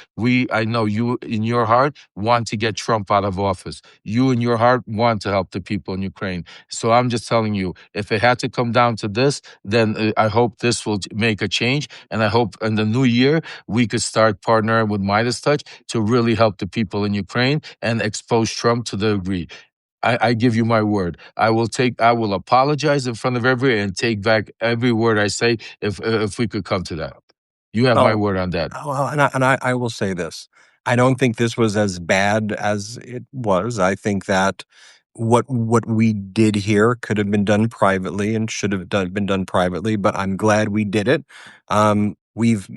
I know you in your heart want to get Trump out of office. You in your heart want to help the people in Ukraine. So I'm just telling you, if it had to come down to this, then I hope this will make a change. And I hope in the new year, we could start partnering with MeidasTouch to really help the people in Ukraine and expose Trump to the degree. I give you my word. I will apologize in front of everyone and take back every word I say if we could come to that. You have my Oh, word on that. well, and I will say this. I don't think this was as bad as it was. I think that what we did here could have been done privately and should have been done privately, but I'm glad we did it. We've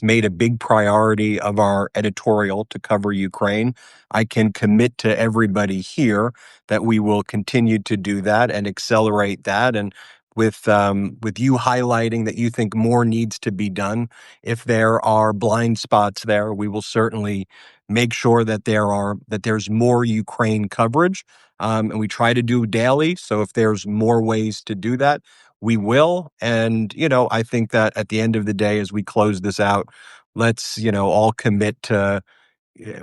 made a big priority of our editorial to cover Ukraine. I can commit to everybody here that we will continue to do that and accelerate that. And with you highlighting that you think more needs to be done, if there are blind spots there, we will certainly make sure that there's more Ukraine coverage, and we try to do daily. So if there's more ways to do that, we will. And I think that at the end of the day, as we close this out, let's all commit to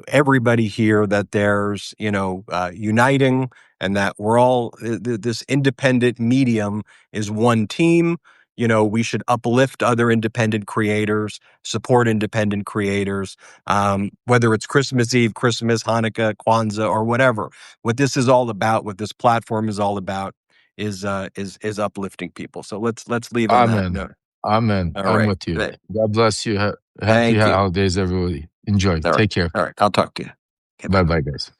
everybody here that there's uniting, and that we're all this independent medium is one team. We should uplift other independent creators, support independent creators, whether it's Christmas Eve, Christmas, Hanukkah, Kwanzaa, or whatever. What this is all about, what this platform is all about, is uplifting people. So let's leave on that Amen. note. Amen. All I'm right. with you. God bless you. Happy Thank you. holidays, everybody. Enjoy. All right. Take care. All right. I'll talk to you. Okay, Bye bye. bye, guys.